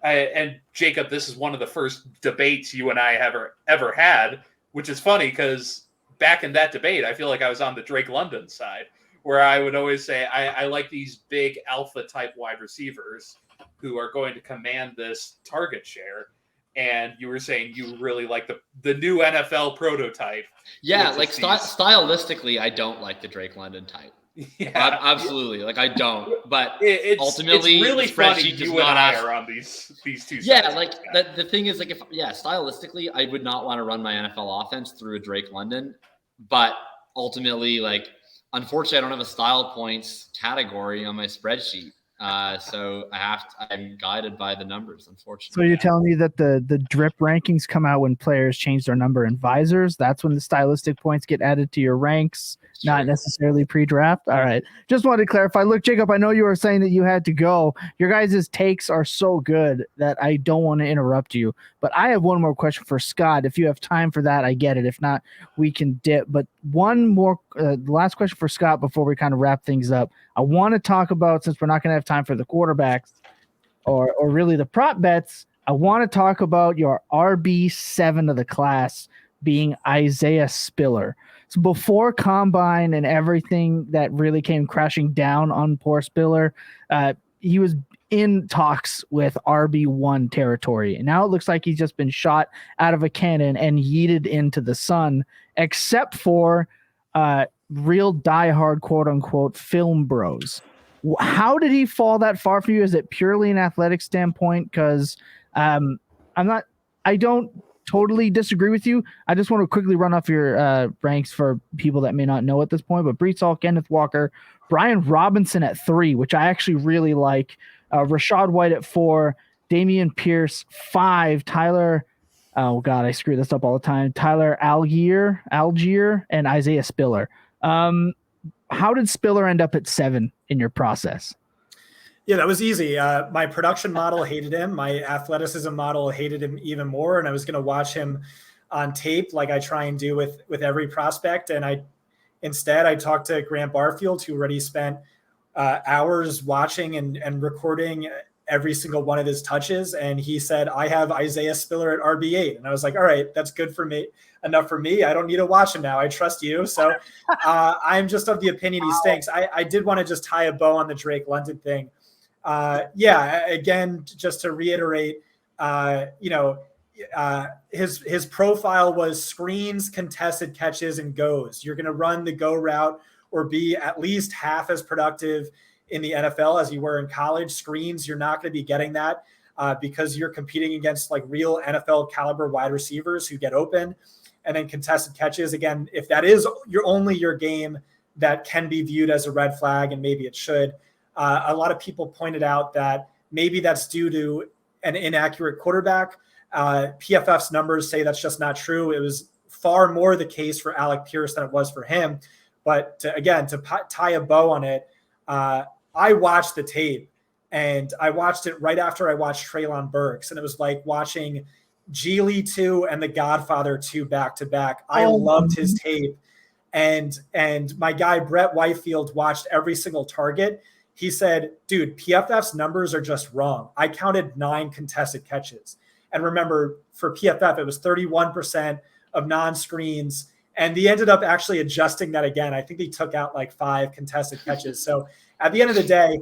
and Jacob, this is one of the first debates you and I have ever had, which is funny because back in that debate, I feel like I was on the Drake London side where I would always say I like these big alpha type wide receivers who are going to command this target share. And you were saying you really like the new NFL prototype. Yeah, like stylistically, I don't like the Drake London type. Yeah, absolutely. Like I don't, but ultimately, it's really the funny spreadsheet does you not and I ask. are on these two. Yeah, like the thing is, like stylistically, I would not want to run my NFL offense through a Drake London, but ultimately, like unfortunately, I don't have a style points category on my spreadsheet. So I'm guided by the numbers, unfortunately. So you're telling me that the drip rankings come out when players change their number in visors? That's when the stylistic points get added to your ranks, not necessarily pre-draft? All right. Just wanted to clarify. Look, Jacob, I know you were saying that you had to go. Your guys' takes are so good that I don't want to interrupt you. But I have one more question for Scott. If you have time for that, I get it. If not, we can dip. But one more, last question for Scott before we kind of wrap things up. I want to talk about, since we're not going to have time for the quarterbacks or really the prop bets, I want to talk about your RB7 of the class being Isaiah Spiller. So before Combine and everything that really came crashing down on poor Spiller, he was in talks with RB1 territory. And now it looks like he's just been shot out of a cannon and yeeted into the sun, except for real diehard quote-unquote film bros. How did he fall that far for you? Is it purely an athletic standpoint? Because I don't totally disagree with you. I just want to quickly run off your ranks for people that may not know at this point. But Breece Hall, Kenneth Walker, Brian Robinson at 3, which I actually really like. Rashad White at 4, Damian Pierce 5, Tyler. Oh God, I screw this up all the time. Tyler Algier, and Isaiah Spiller. How did Spiller end up at 7 in your process? Yeah, that was easy. My production model hated him. My athleticism model hated him even more. And I was going to watch him on tape like I try and do with every prospect. And instead I talked to Grant Barfield, who already spent hours watching and recording every single one of his touches. And he said, I have Isaiah Spiller at RB8. And I was like, all right, that's good for me. Enough for me. I don't need to watch him now. I trust you. So I'm just of the opinion he stinks. I did want to just tie a bow on the Drake London thing. Again, just to reiterate, his profile was screens, contested catches, and goes. You're going to run the go route or be at least half as productive in the NFL as you were in college. Screens, you're not going to be getting that because you're competing against like real NFL caliber wide receivers who get open. And then contested catches, again, if that is your game, that can be viewed as a red flag, and maybe it should. A lot of people pointed out that maybe that's due to an inaccurate quarterback. PFF's numbers say that's just not true. It was far more the case for Alec Pierce than it was for him. But to tie a bow on it, I watched the tape, and I watched it right after I watched Treylon Burks, and it was like watching Geely 2 and The Godfather 2 back to back. I loved his tape, and my guy Brett Whitefield watched every single target. He said, dude, PFF's numbers are just wrong. I counted 9 contested catches. And remember, for PFF, it was 31% of non-screens. And they ended up actually adjusting that again. I think they took out like 5 contested catches. So at the end of the day,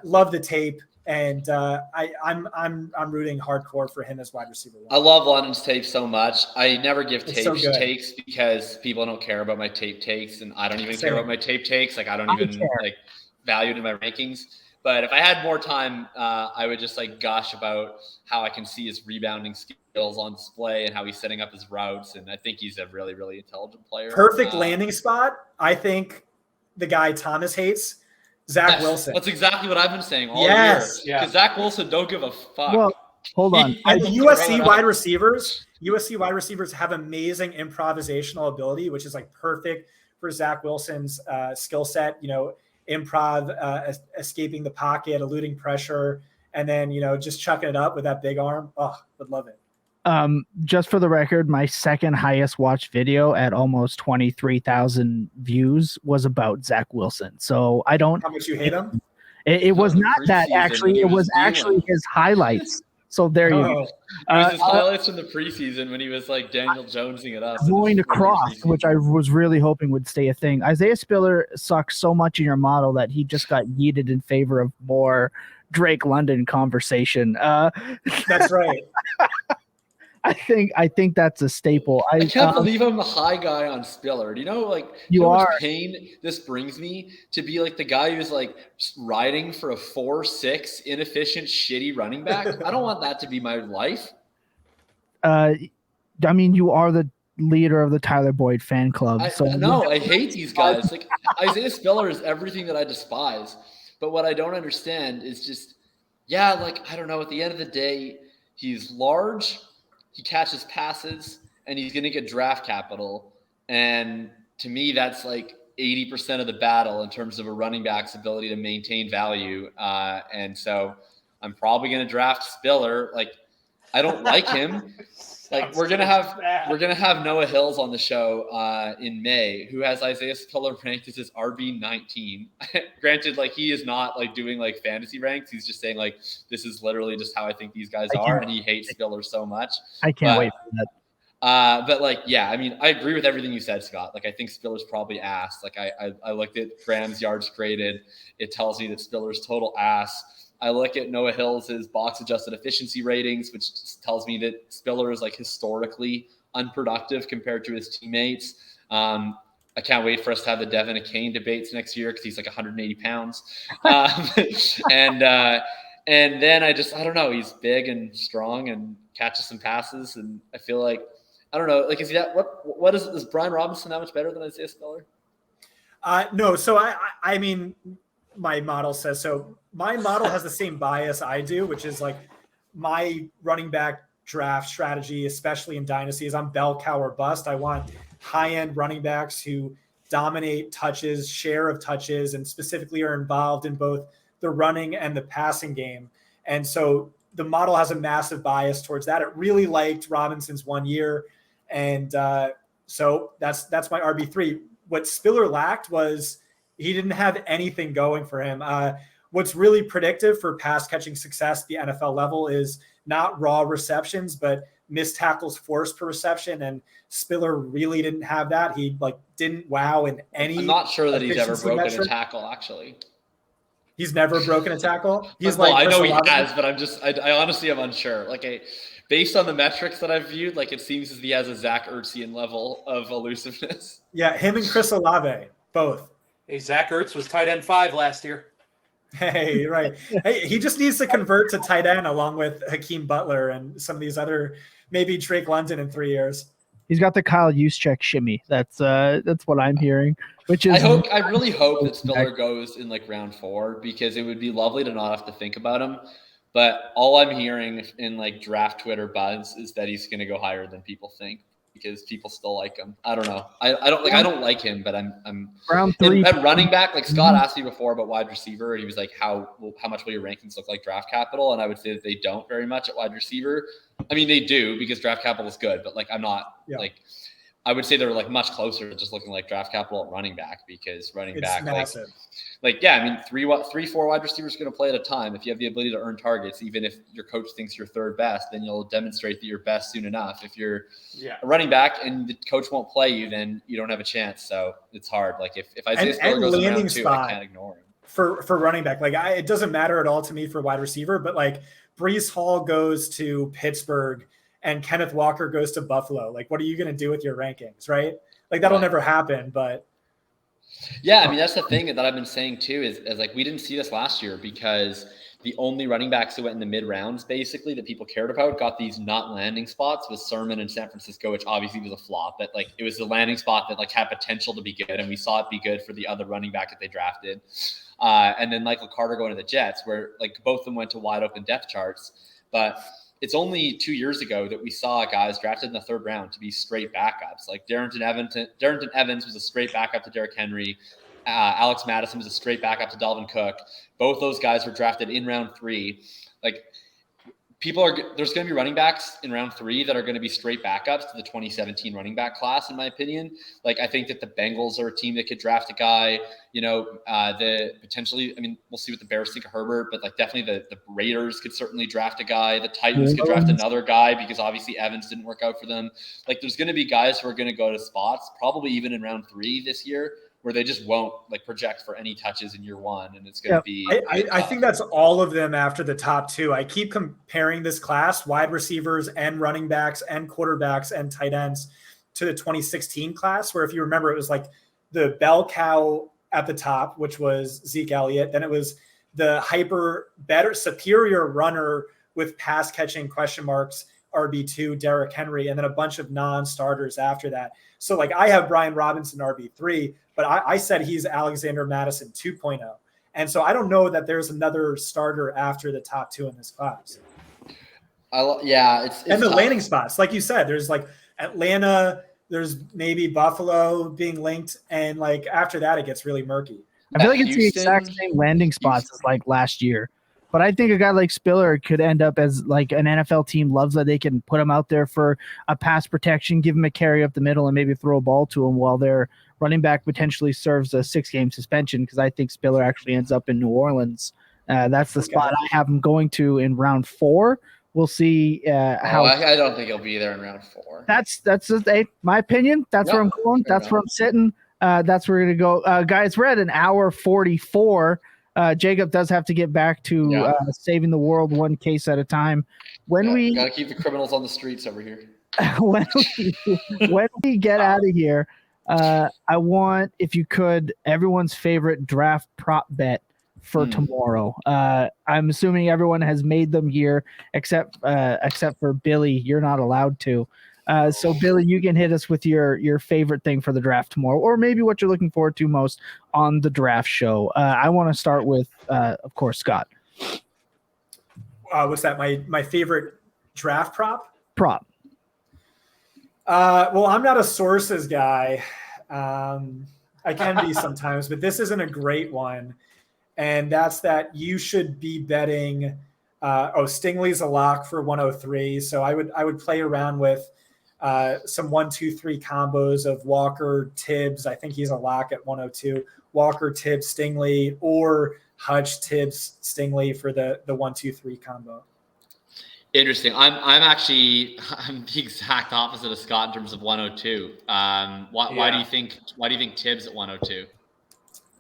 love the tape. And I'm rooting hardcore for him as wide receiver 1. I love London's tape so much. I never give It's takes because people don't care about my tape takes, and I don't even care about my tape takes. Like I don't even like value it in my rankings. But if I had more time, I would just like gush about how I can see his rebounding skills on display and how he's setting up his routes. And I think he's a really, really intelligent player. Perfect landing spot. I think the guy Thomas hates, Zach Wilson. That's exactly what I've been saying all year. Because Zach Wilson don't give a fuck. Well, hold on. And the USC wide receivers have amazing improvisational ability, which is like perfect for Zach Wilson's skill set. Improv, escaping the pocket, eluding pressure, and then just chucking it up with that big arm. Oh, would love it. Just for the record, my second highest watched video at almost 23,000 views was about Zach Wilson. So I don't. How much you hate him? It was not that actually. It was actually his highlights. So there you go. It was his highlights from the preseason when he was like Daniel Jonesing it up. Going across, which I was really hoping would stay a thing. Isaiah Spiller sucks so much in your model that he just got yeeted in favor of more Drake London conversation. That's right. I think that's a staple. I can't believe I'm the high guy on Spiller. Do you know, like, you how are much pain this brings me to be like the guy who's like riding for a 4-6 inefficient, shitty running back? I don't want that to be my life. I mean, you are the leader of the Tyler Boyd fan club. I hate these guys. Like Isaiah Spiller is everything that I despise. But what I don't understand is just, I don't know. At the end of the day, he's large. He catches passes, and he's going to get draft capital. And to me, that's like 80% of the battle in terms of a running back's ability to maintain value. And so I'm probably going to draft Spiller. Like, I don't like him. Like we're gonna have Noah Hills on the show in May, who has Isaiah Spiller ranked as his RB19. Granted, like he is not like doing like fantasy ranks. He's just saying like this is literally just how I think these guys are, and he hates Spiller so much. I can't wait for that. But like, I mean, I agree with everything you said, Scott. Like I think Spiller's probably ass. Like I looked at Graham's yards graded. It tells me that Spiller's total ass. I look at Noah Hills' box-adjusted efficiency ratings, which tells me that Spiller is like historically unproductive compared to his teammates. I can't wait for us to have the Devin Akane debates next year because he's like 180 pounds. And then I don't know. He's big and strong and catches some passes, and I feel like I don't know. Like, is he that? What is Brian Robinson that much better than Isaiah Spiller? No. So I mean, my model says so. My model has the same bias I do, which is like my running back draft strategy, especially in dynasty, is I'm bell cow or bust. I want high-end running backs who dominate touches, share of touches, and specifically are involved in both the running and the passing game. And so the model has a massive bias towards that. It really liked Robinson's 1 year. And so that's my RB3. What Spiller lacked was he didn't have anything going for him. What's really predictive for pass catching success at the NFL level is not raw receptions, but missed tackles forced per reception. And Spiller really didn't have that. He didn't wow in any. I'm not sure that he's ever broken metric. a tackle, actually. He's never broken a tackle. He's I know he has, but I honestly am unsure. Based on the metrics that I've viewed, it seems as he has a Zach Ertzian level of elusiveness. Yeah, him and Chris Olave, both. Hey, Zach Ertz was tight end 5 last year. Hey, right. Hey, he just needs to convert to tight end along with Hakeem Butler and some of these other, maybe Drake London in 3 years. He's got the Kyle Juszczyk shimmy. That's what I'm hearing. Which is I really hope that Spiller goes in round 4, because it would be lovely to not have to think about him. But all I'm hearing in draft Twitter buzz is that he's going to go higher than people think, because people still like him. I don't know. I don't like him, but I'm round 3 at running back. Scott asked me before about wide receiver, and he was like, how much will your rankings look like draft capital? And I would say that they don't very much at wide receiver. I mean, they do, because draft capital is good, but I'm not I would say they're much closer to just looking like draft capital at running back, because running back massive. 3-4 wide receivers going to play at a time. If you have the ability to earn targets, even if your coach thinks you're third best, then you'll demonstrate that you're best soon enough. If you're a running back and the coach won't play you, then you don't have a chance. So it's hard. If Isaiah Spiller goes in round 2, I can't ignore him. For running back, it doesn't matter at all to me for wide receiver, but Breece Hall goes to Pittsburgh and Kenneth Walker goes to Buffalo. What are you going to do with your rankings, right? That'll never happen, but. Yeah, I mean, that's the thing that I've been saying too, is we didn't see this last year, because the only running backs who went in the mid rounds, basically, that people cared about got these not landing spots with Sermon in San Francisco, which obviously was a flop, but it was the landing spot that had potential to be good. And we saw it be good for the other running back that they drafted. And then Michael Carter going to the Jets, where both of them went to wide open depth charts. But it's only 2 years ago that we saw guys drafted in the 3rd round to be straight backups. Darrington Evans was a straight backup to Derrick Henry. Alex Madison was a straight backup to Dalvin Cook. Both those guys were drafted in round 3. There's going to be running backs in round 3 that are going to be straight backups to the 2017 running back class, in my opinion. I think that the Bengals are a team that could draft a guy, potentially, I mean, we'll see what the Bears think of Herbert, but definitely the Raiders could certainly draft a guy. The Titans could draft another guy, because obviously Evans didn't work out for them. There's going to be guys who are going to go to spots, probably even in round 3 this year, where they just won't project for any touches in year 1. And it's going to be, I think that's all of them after the top 2. I keep comparing this class, wide receivers and running backs and quarterbacks and tight ends, to the 2016 class, where if you remember, it was the bell cow at the top, which was Zeke Elliott. Then it was the superior runner with pass catching question marks, RB2, Derrick Henry, and then a bunch of non-starters after that. So I have Brian Robinson RB3, but I said he's Alexander Madison 2.0. And so I don't know that there's another starter after the top 2 in this class. It's and the tough. landing spots, like you said, there's Atlanta, there's maybe Buffalo being linked. And after that, it gets really murky. I feel it's the exact same landing spots as last year. But I think a guy like Spiller could end up as an NFL team loves that they can put him out there for a pass protection, give him a carry up the middle, and maybe throw a ball to him while their running back potentially serves a 6-game suspension, because I think Spiller actually ends up in New Orleans. That's the spot I have him going to in round 4. We'll see how. I don't think he'll be there in round 4. That's just my opinion. That's where I'm going. That's where I'm sitting. That's where we're going to go. Guys, we're at an hour 44. Jacob does have to get back to saving the world one case at a time. We gotta keep the criminals on the streets over here. when we get out of here, I want, if you could, everyone's favorite draft prop bet for tomorrow. I'm assuming everyone has made them here, except for Billy. You're not allowed to. So Billy, you can hit us with your favorite thing for the draft tomorrow, or maybe what you're looking forward to most on the draft show. I want to start with, of course, Scott. What's that? My favorite draft prop? Well, I'm not a sources guy. I can be sometimes, but this isn't a great one. And that's that you should be betting. Stingley's a lock for 103. So I would play around with some 1-2-3 combos of Walker, Tibbs. I think he's a lock at 102. Walker, Tibbs, Stingley, or Hutch, Tibbs, Stingley for the 1-2-3 combo. Interesting. I'm the exact opposite of Scott in terms of 102. Why do you think Tibbs at 102?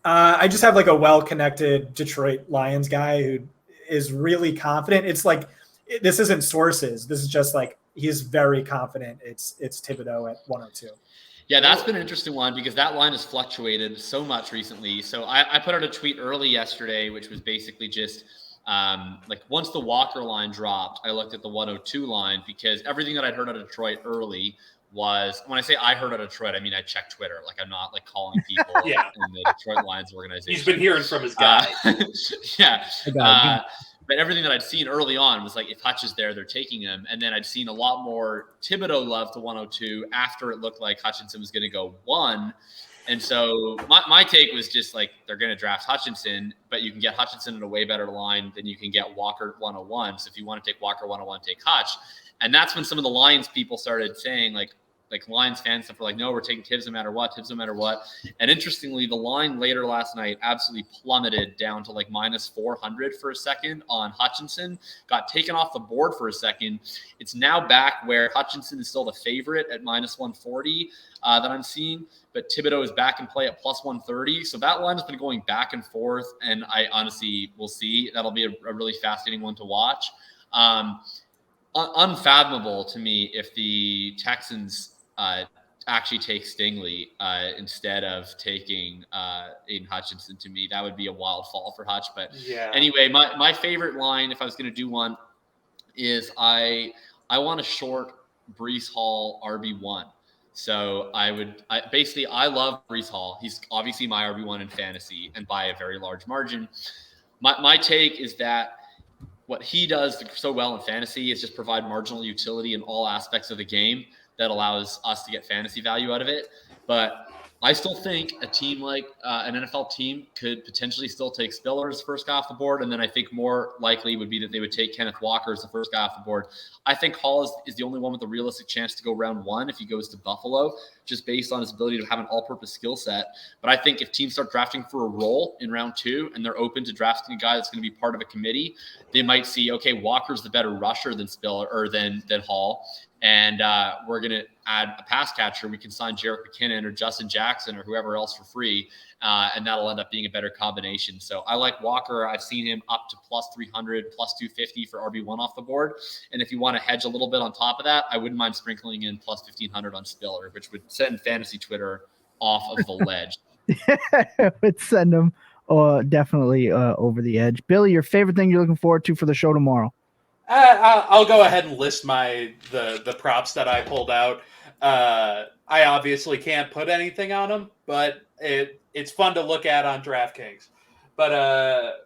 I just have like a well-connected Detroit Lions guy who is really confident. It's like, this isn't sources. This is just like, he's very confident. It's Thibodeau at 102. Yeah, that's been an interesting one because that line has fluctuated so much recently. So I put out a tweet early yesterday, which was basically just like once the Walker line dropped, I looked at the 102 line because everything that I'd heard out of Detroit early was, when I say I heard out of Detroit, I mean I checked Twitter. Like I'm not like calling people in the Detroit Lions organization. He's been hearing from his guy. But everything that I'd seen early on was like, if Hutch is there, they're taking him. And then I'd seen a lot more Thibodeau love to 102 after it looked like Hutchinson was going to go 1. And so my take was just like, they're going to draft Hutchinson, but you can get Hutchinson in a way better line than you can get Walker 101. So if you want to take Walker 101, take Hutch. And that's when some of the Lions people started saying like Lions fans stuff were like, no, we're taking Tibbs no matter what. And interestingly, the line later last night absolutely plummeted down to like minus 400 for a second on Hutchinson, got taken off the board for a second. It's now back where Hutchinson is still the favorite at minus 140 that I'm seeing, but Thibodeau is back in play at plus 130. So that line has been going back and forth, and I honestly will see. That'll be a really fascinating one to watch. Unfathomable to me if the Texans actually take Stingley instead of taking Aiden Hutchinson. To me, that would be a wild fall for Hutch. But anyway, my favorite line, if I was going to do one, is I want to short Breece Hall RB1. So I love Breece Hall. He's obviously my RB1 in fantasy and by a very large margin. My take is that what he does so well in fantasy is just provide marginal utility in all aspects of the game that allows us to get fantasy value out of it. But I still think a team like an NFL team could potentially still take Spiller as the first guy off the board. And then I think more likely would be that they would take Kenneth Walker as the first guy off the board. I think Hall is the only one with a realistic chance to go round 1 if he goes to Buffalo, just based on his ability to have an all-purpose skill set. But I think if teams start drafting for a role in round 2 and they're open to drafting a guy that's going to be part of a committee, they might see, okay, Walker's the better rusher than Spiller or than Hall. And we're going to add a pass catcher. We can sign Jerick McKinnon or Justin Jackson or whoever else for free, and that'll end up being a better combination. So I like Walker. I've seen him up to plus 300, plus 250 for RB1 off the board. And if you want to hedge a little bit on top of that, I wouldn't mind sprinkling in plus 1,500 on Spiller, which would send fantasy Twitter off of the ledge. It would send them definitely over the edge. Billy, your favorite thing you're looking forward to for the show tomorrow? I'll go ahead and list the props that I pulled out. I obviously can't put anything on them, but it's fun to look at on DraftKings. But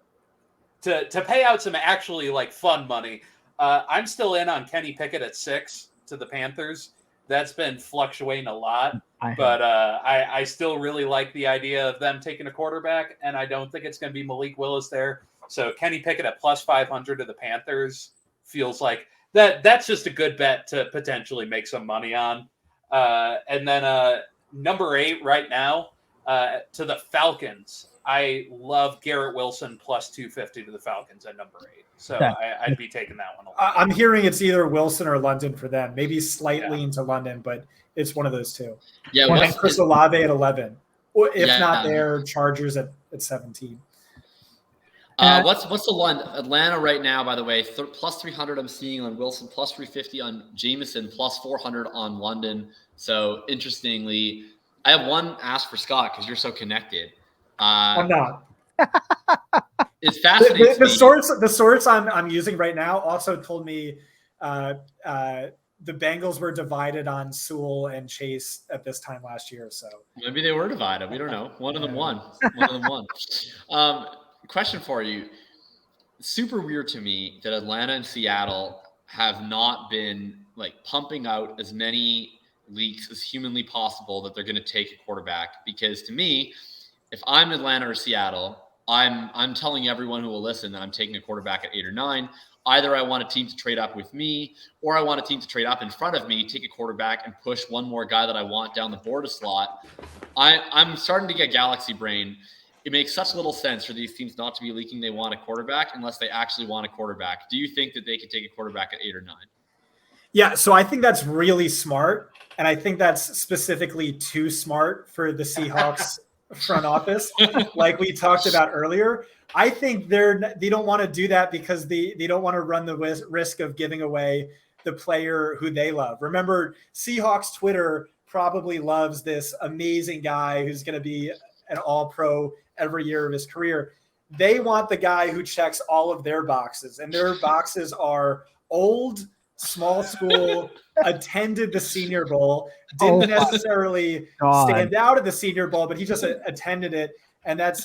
to pay out some actually like fun money, I'm still in on Kenny Pickett at 6 to the Panthers. That's been fluctuating a lot, but I still really like the idea of them taking a quarterback, and I don't think it's going to be Malik Willis there. So Kenny Pickett at plus 500 to the Panthers feels like that's just a good bet to potentially make some money on. And then number 8 right now to the Falcons. I love Garrett Wilson plus 250 to the Falcons at number 8. So I'd be taking that one a lot. I'm hearing it's either Wilson or London for them. Maybe slightly into London, but it's one of those two. Yeah, and Chris Olave at 11. Or if not there, Chargers at 17. What's the line? Atlanta right now, by the way, plus 300 I'm seeing on Wilson, plus 350 on Jameson, plus 400 on London. So interestingly, I have one ask for Scott because you're so connected. I'm not. It's fascinating. The source I'm using right now also told me the Bengals were divided on Sewell and Chase at this time last year. So maybe they were divided. We don't know. One of them won. Question for you. Super weird to me that Atlanta and Seattle have not been like pumping out as many leaks as humanly possible that they're going to take a quarterback. Because to me, if I'm Atlanta or Seattle, I'm telling everyone who will listen that I'm taking a quarterback at 8 or 9. Either I want a team to trade up with me, or I want a team to trade up in front of me, take a quarterback, and push one more guy that I want down the board a slot. I'm starting to get galaxy brain. It makes such little sense for these teams not to be leaking they want a quarterback unless they actually want a quarterback. Do you think that they could take a quarterback at 8 or 9? Yeah, so I think that's really smart. And I think that's specifically too smart for the Seahawks front office, like we talked about earlier. I think they don't want to do that because they don't want to run the risk of giving away the player who they love. Remember, Seahawks Twitter probably loves this amazing guy who's going to be an all-pro every year of his career. They want the guy who checks all of their boxes, and their boxes are old, small school, attended the Senior Bowl, didn't necessarily stand out at the Senior Bowl, but he just attended it, and that's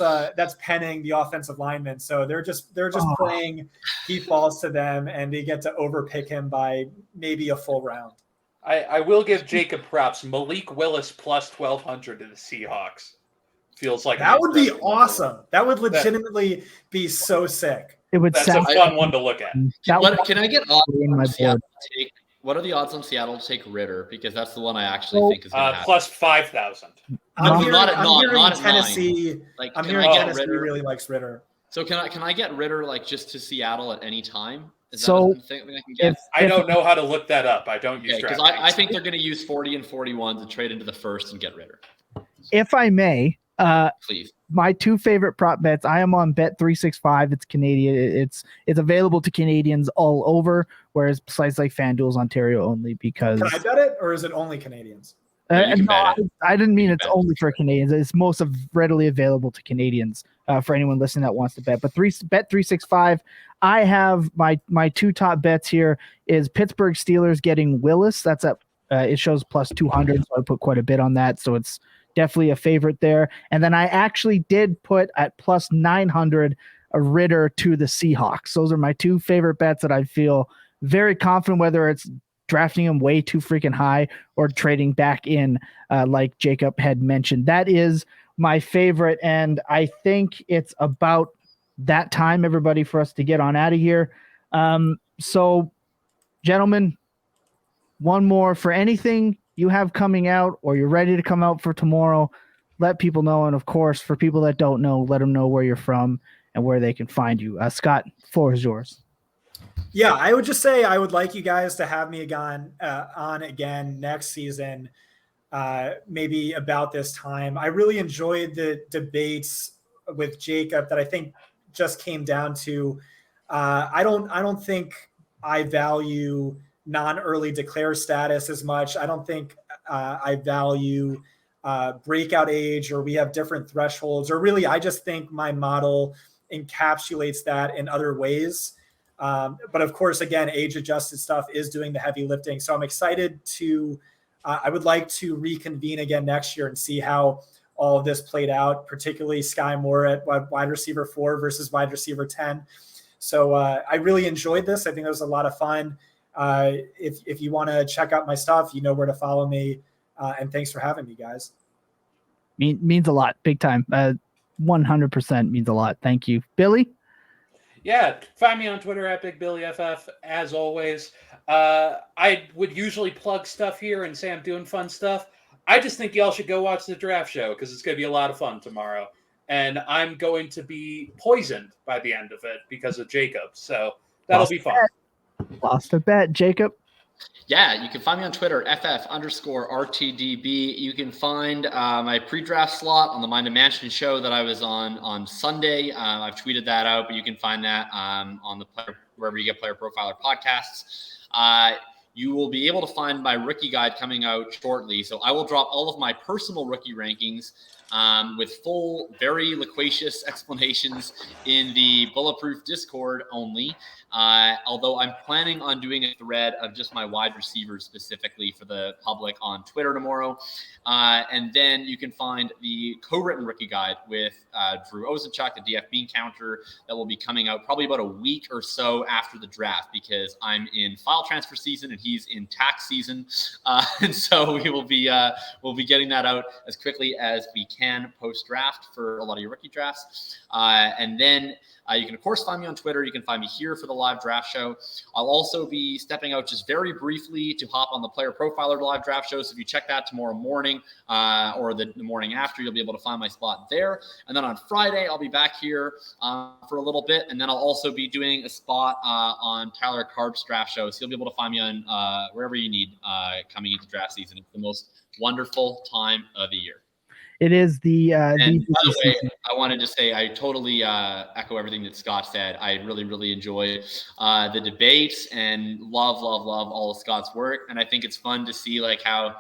Penning, the offensive lineman. So they're just praying he falls to them, and they get to overpick him by maybe a full round. I will give Jacob props. Malik Willis plus 1,200 to the Seahawks. Feels like that would be awesome. That would legitimately be so sick. That's a fun one to look at. Can I get odds on Seattle to take? What are the odds on Seattle to take Ritter? Because that's the one I actually think is going to happen. Plus 5,000. I'm hearing Tennessee. I'm hearing Tennessee really likes Ritter. So can I get Ritter just to Seattle at any time? So I don't know how to look that up. I don't use because I think they're going to use 40 and 41 to trade into the first and get Ritter. If I may, please. My two favorite prop bets. I am on Bet365. It's Canadian. It's available to Canadians all over, whereas sites like FanDuel's Ontario only because. Can I bet it, or is it only Canadians? I didn't mean it's only for Canadians. It's most readily available to Canadians for anyone listening that wants to bet. But Bet365, I have my two top bets here is Pittsburgh Steelers getting Willis. That's at it shows plus 200, so I put quite a bit on that. So it's definitely a favorite there. And then I actually did put at plus 900 a Ritter to the Seahawks. Those are my two favorite bets that I feel very confident, whether it's drafting him way too freaking high or trading back in, like Jacob had mentioned. That is my favorite, and I think it's about that time, everybody, for us to get on out of here. So, gentlemen, one more for anything you have coming out or you're ready to come out for tomorrow, let people know. And, of course, for people that don't know, let them know where you're from and where they can find you. Scott, floor is yours. Yeah, I would just say I would like you guys to have me on again next season, maybe about this time. I really enjoyed the debates with Jacob that I think just came down to I don't think I value non-early declare status as much. I don't think I value breakout age, or we have different thresholds, or really I just think my model encapsulates that in other ways. But of course, again, age-adjusted stuff is doing the heavy lifting. So I'm excited to I would like to reconvene again next year and see how all of this played out, particularly Skye Moore at wide receiver 4 versus wide receiver 10. So I really enjoyed this. I think it was a lot of fun. If you want to check out my stuff, you know where to follow me. And thanks for having me, guys. Means a lot. Big time. 100% means a lot. Thank you. Billy? Yeah, find me on Twitter at BigBillyFF, as always. I would usually plug stuff here and say I'm doing fun stuff. I just think y'all should go watch the draft show because it's going to be a lot of fun tomorrow. And I'm going to be poisoned by the end of it because of Jacob. So that'll be fun. Lost a bet, Jacob. Yeah, you can find me on Twitter, FF_RTDB. You can find my pre-draft slot on the Mind and Mansion show that I was on Sunday. I've tweeted that out, but you can find that on the wherever you get Player Profiler podcasts. You will be able to find my rookie guide coming out shortly. So I will drop all of my personal rookie rankings with full, very loquacious explanations in the Bulletproof Discord only. Although I'm planning on doing a thread of just my wide receivers specifically for the public on Twitter tomorrow. And then you can find the co-written rookie guide with Drew Ozenchuk, the DF Bean counter, that will be coming out probably about a week or so after the draft because I'm in file transfer season and he's in tax season, and so we'll be getting that out as quickly as we can post draft for a lot of your rookie drafts, and then. You can, of course, find me on Twitter. You can find me here for the live draft show. I'll also be stepping out just very briefly to hop on the Player Profiler live draft show. So if you check that tomorrow morning or the morning after, you'll be able to find my spot there. And then on Friday, I'll be back here for a little bit. And then I'll also be doing a spot on Tyler Karp's draft show. So you'll be able to find me on wherever you need coming into draft season. It's the most wonderful time of the year. It is the. And by the way, I wanted to say I totally echo everything that Scott said. I really, really enjoy the debates and love all of Scott's work. And I think it's fun to see like how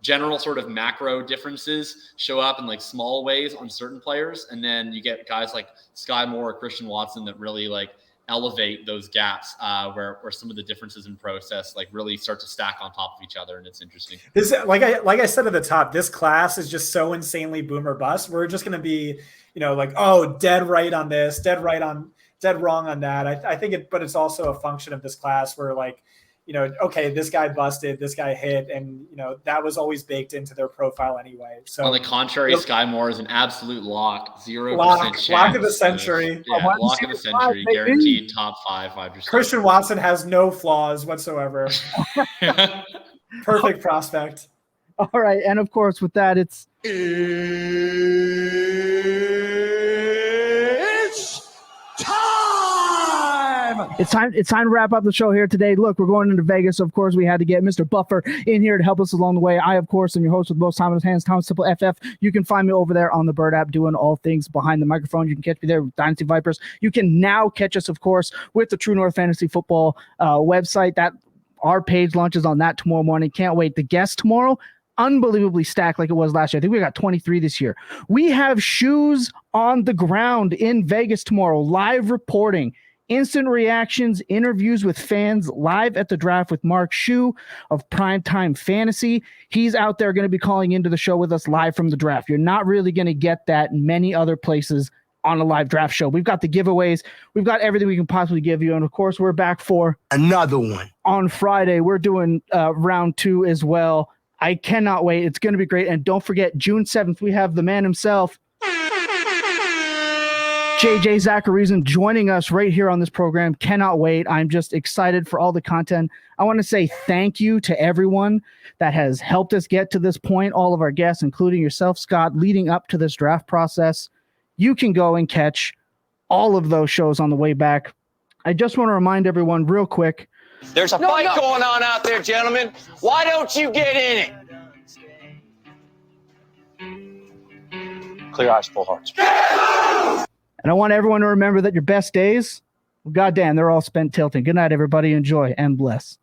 general sort of macro differences show up in like small ways on certain players, and then you get guys like Skye Moore or Christian Watson that really like elevate those gaps where some of the differences in process like really start to stack on top of each other, and it's interesting. This, like I said at the top, this class is just so insanely boom or bust. We're just going to be, like, oh, dead right on this, dead wrong on that. I think but it's also a function of this class where like, okay, this guy busted, this guy hit, and that was always baked into their profile anyway. So on the contrary, Skye Moore is an absolute lock, 0% chance. Lock of the century. Lock of the century, guaranteed top 5%. Christian Watson has no flaws whatsoever. Perfect prospect. All right, and of course, with that, it's It's time to wrap up the show here today. Look, we're going into Vegas. Of course, we had to get Mr. Buffer in here to help us along the way. I, of course, am your host with the most time in his hands, Tom Simple FF. You can find me over there on the Bird app doing all things behind the microphone. You can catch me there with Dynasty Vipers. You can now catch us, of course, with the True North Fantasy Football website. That our page launches on that tomorrow morning. Can't wait. The guest tomorrow, unbelievably stacked like it was last year. I think we got 23 this year. We have shoes on the ground in Vegas tomorrow, live reporting. Instant reactions, interviews with fans, live at the draft with Mark Shue of Primetime Fantasy. He's out there going to be calling into the show with us live from the draft. You're not really going to get that many other places on a live draft show. We've got the giveaways. We've got everything we can possibly give you. And, of course, we're back for another one. On Friday, we're doing round 2 as well. I cannot wait. It's going to be great. And don't forget, June 7th, we have the man himself, Jjr Stega joining us right here on this program. Cannot wait. I'm just excited for all the content. I want to say thank you to everyone that has helped us get to this point, all of our guests, including yourself, Scott, leading up to this draft process. You can go and catch all of those shows on the way back. I just want to remind everyone real quick. There's a fight going on out there, gentlemen. Why don't you get in it? Clear eyes, full hearts. And I want everyone to remember that your best days, well, goddamn, they're all spent tilting. Good night, everybody. Enjoy and bless.